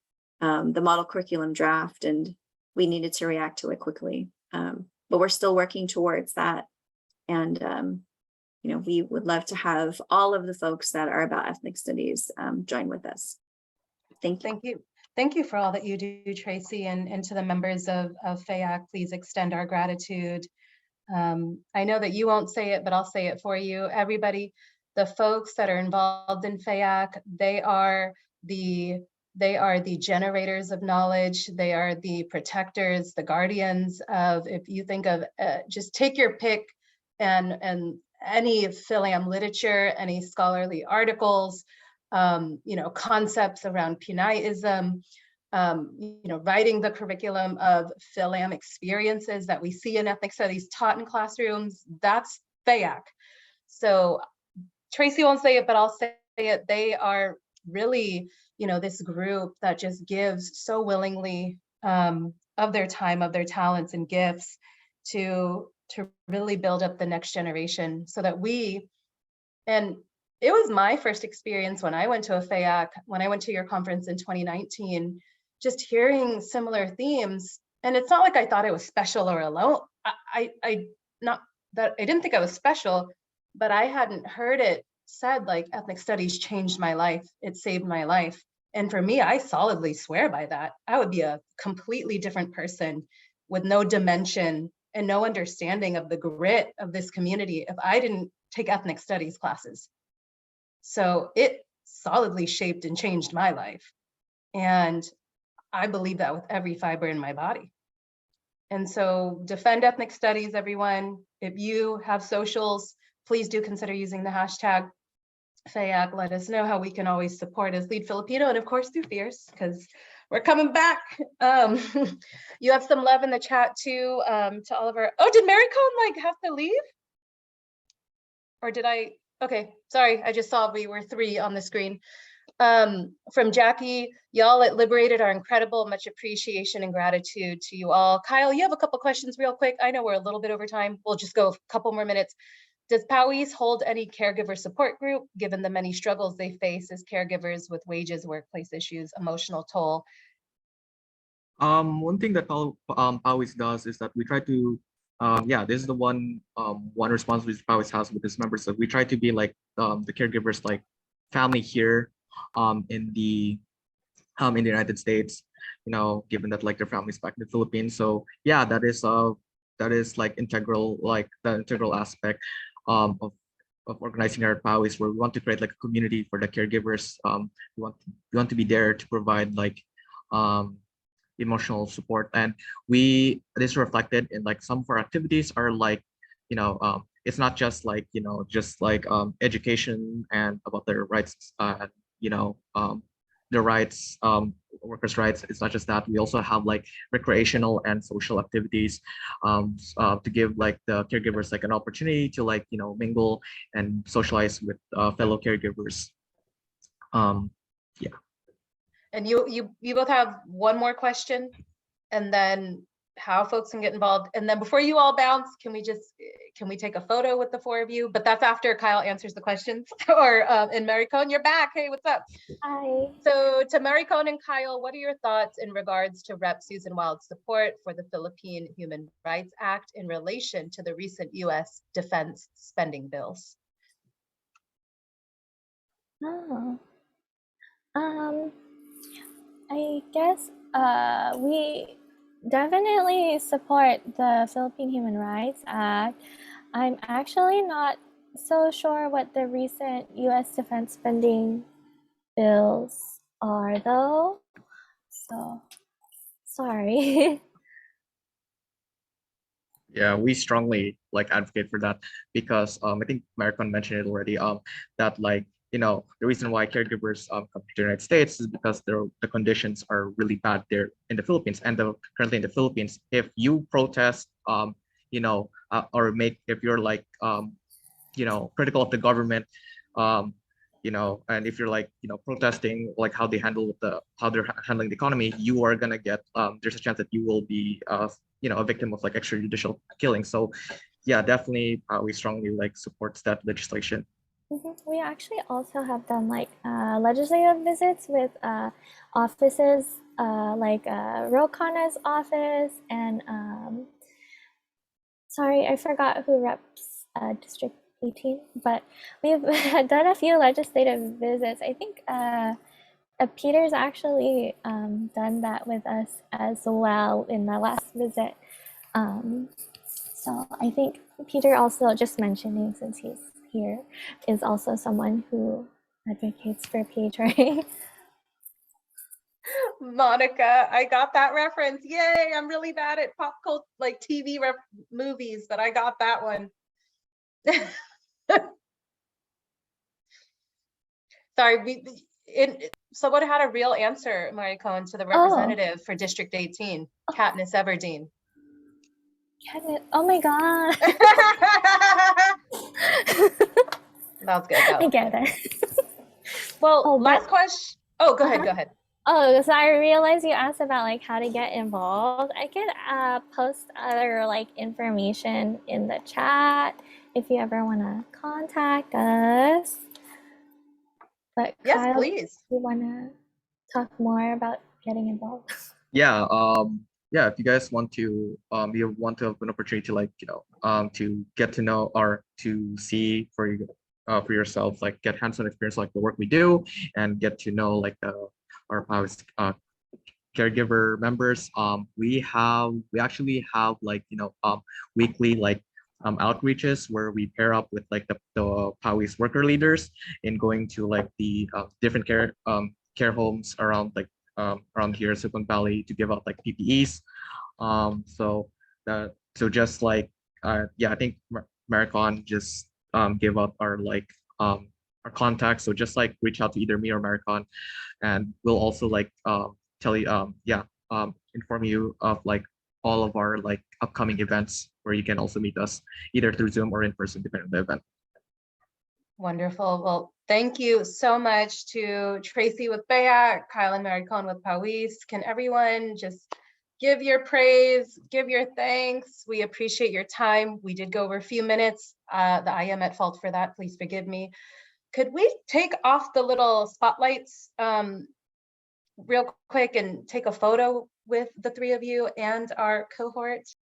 Speaker 11: model curriculum draft, and we needed to react to it quickly. But we're still working towards that. And, you know, we would love to have all of the folks that are about ethnic studies join with us. Thank you.
Speaker 1: Thank you. Thank you for all that you do, Tracy, and to the members of FAAC, please extend our gratitude. I know that you won't say it, but I'll say it for you. Everybody, the folks that are involved in FAAC, they are the generators of knowledge. They are the protectors, the guardians of, if you think of, just take your pick, and any FilAm literature, any scholarly articles, you know, concepts around Pinayism, you know, writing the curriculum of FilAm experiences that we see in ethnic studies taught in classrooms, that's FAAC. So Tracy won't say it, but I'll say it. They are really, you know, this group that just gives so willingly of their time, of their talents and gifts to really build up the next generation, so that we, and it was my first experience when I went to a FAAC, when I went to your conference in 2019, just hearing similar themes. And it's not like I thought I was special or alone. I didn't think I was special, but I hadn't heard it said like ethnic studies changed my life. It saved my life. And for me, I solidly swear by that. I would be a completely different person with no dimension and no understanding of the grit of this community if I didn't take ethnic studies classes. So it solidly shaped and changed my life. And I believe that with every fiber in my body. And so defend ethnic studies, everyone. If you have socials, please do consider using the hashtag FAAC. Let us know how we can always support as Lead Filipino, and of course through Fierce, because we're coming back. You have some love in the chat too, to all of our, oh, did Mary Cohn like have to leave? Or did I? Okay, sorry, I just saw we were 3 on the screen. From Jackie, y'all at Liberated are incredible. Much appreciation and gratitude to you all. Kyle, you have a couple questions real quick. I know we're a little bit over time. We'll just go a couple more minutes. Does POWIS hold any caregiver support group, given the many struggles they face as caregivers with wages, workplace issues, emotional toll?
Speaker 10: One thing that POWIS does is that we try to, this is the one responsibility POWIS has with its members, that we try to be like the caregivers, like family here in the United States, you know, given that like their families back in the Philippines. So yeah, that is like integral, like the integral aspect of organizing our POWIS, where we want to create like a community for the caregivers. We want to be there to provide like emotional support, and this is reflected in like some of our activities are like, you know, it's not just like, you know, just like education and about their rights, you know, their rights, workers' rights. It's not just that. We also have like recreational and social activities to give like the caregivers like an opportunity to like, you know, mingle and socialize with fellow caregivers. Yeah.
Speaker 1: And you both have one more question, and then how folks can get involved. And then before you all bounce, can we take a photo with the four of you? But that's after Kyle answers the questions. Or and Maricone, you're back. Hey, what's up?
Speaker 9: Hi.
Speaker 1: So to Maricone and Kyle, what are your thoughts in regards to Rep. Susan Wild's support for the Philippine Human Rights Act in relation to the recent US defense spending bills?
Speaker 9: Oh. I guess we definitely support the Philippine Human Rights Act. I'm actually not so sure what the recent US defense spending bills are though. So sorry.
Speaker 10: Yeah, we strongly like advocate for that because I think Maricon mentioned it already. That like the reason why caregivers come to the United States is because the conditions are really bad there in the Philippines, and currently in the Philippines, if you protest, or if you're like critical of the government, um, and if you're like protesting like how they're handling the economy, you are gonna get there's a chance that you will be a victim of like extrajudicial killing. So yeah, definitely we strongly like supports that legislation.
Speaker 9: We actually also have done like legislative visits with offices like Rokana's office and sorry, I forgot who reps District 18, but we've done a few legislative visits. I think Peter's actually done that with us as well in the last visit. So I think Peter also, just mentioning since he's here, is also someone who advocates for PHRA.
Speaker 1: Monica, I got that reference. Yay, I'm really bad at pop culture, like TV movies, but I got that one. Sorry, someone had a real answer, Maricone, to the representative for District 18, Katniss Everdeen.
Speaker 9: Oh my God.
Speaker 1: That was good.
Speaker 9: I get it.
Speaker 1: Well, last question. Oh, go ahead.
Speaker 9: Oh, so I realized you asked about like how to get involved. I could post other like information in the chat if you ever want to contact us. But
Speaker 1: yes,
Speaker 9: Kyle,
Speaker 1: please.
Speaker 9: you want to talk more about getting involved?
Speaker 10: Yeah. If you guys want to have an opportunity to like to get to know or to see for yourself, like get hands-on experience like the work we do, and get to know like our caregiver members. We actually have like weekly like outreaches where we pair up with like the PAWI's worker leaders in going to like the different care homes around like around here Silicon Valley to give out like PPEs. So just like I think Maricon just gave out our like our contacts. So just like reach out to either me or Maricon, and we'll also like tell you inform you of like all of our like upcoming events where you can also meet us either through Zoom or in person depending on the event.
Speaker 1: Wonderful. Well, thank you so much to Tracy with FilAm, Kyle and Maricone with PAWIS. Can everyone just give your praise, give your thanks? We appreciate your time. We did go over a few minutes. I am at fault for that. Please forgive me. Could we take off the little spotlights real quick and take a photo with the three of you and our cohort?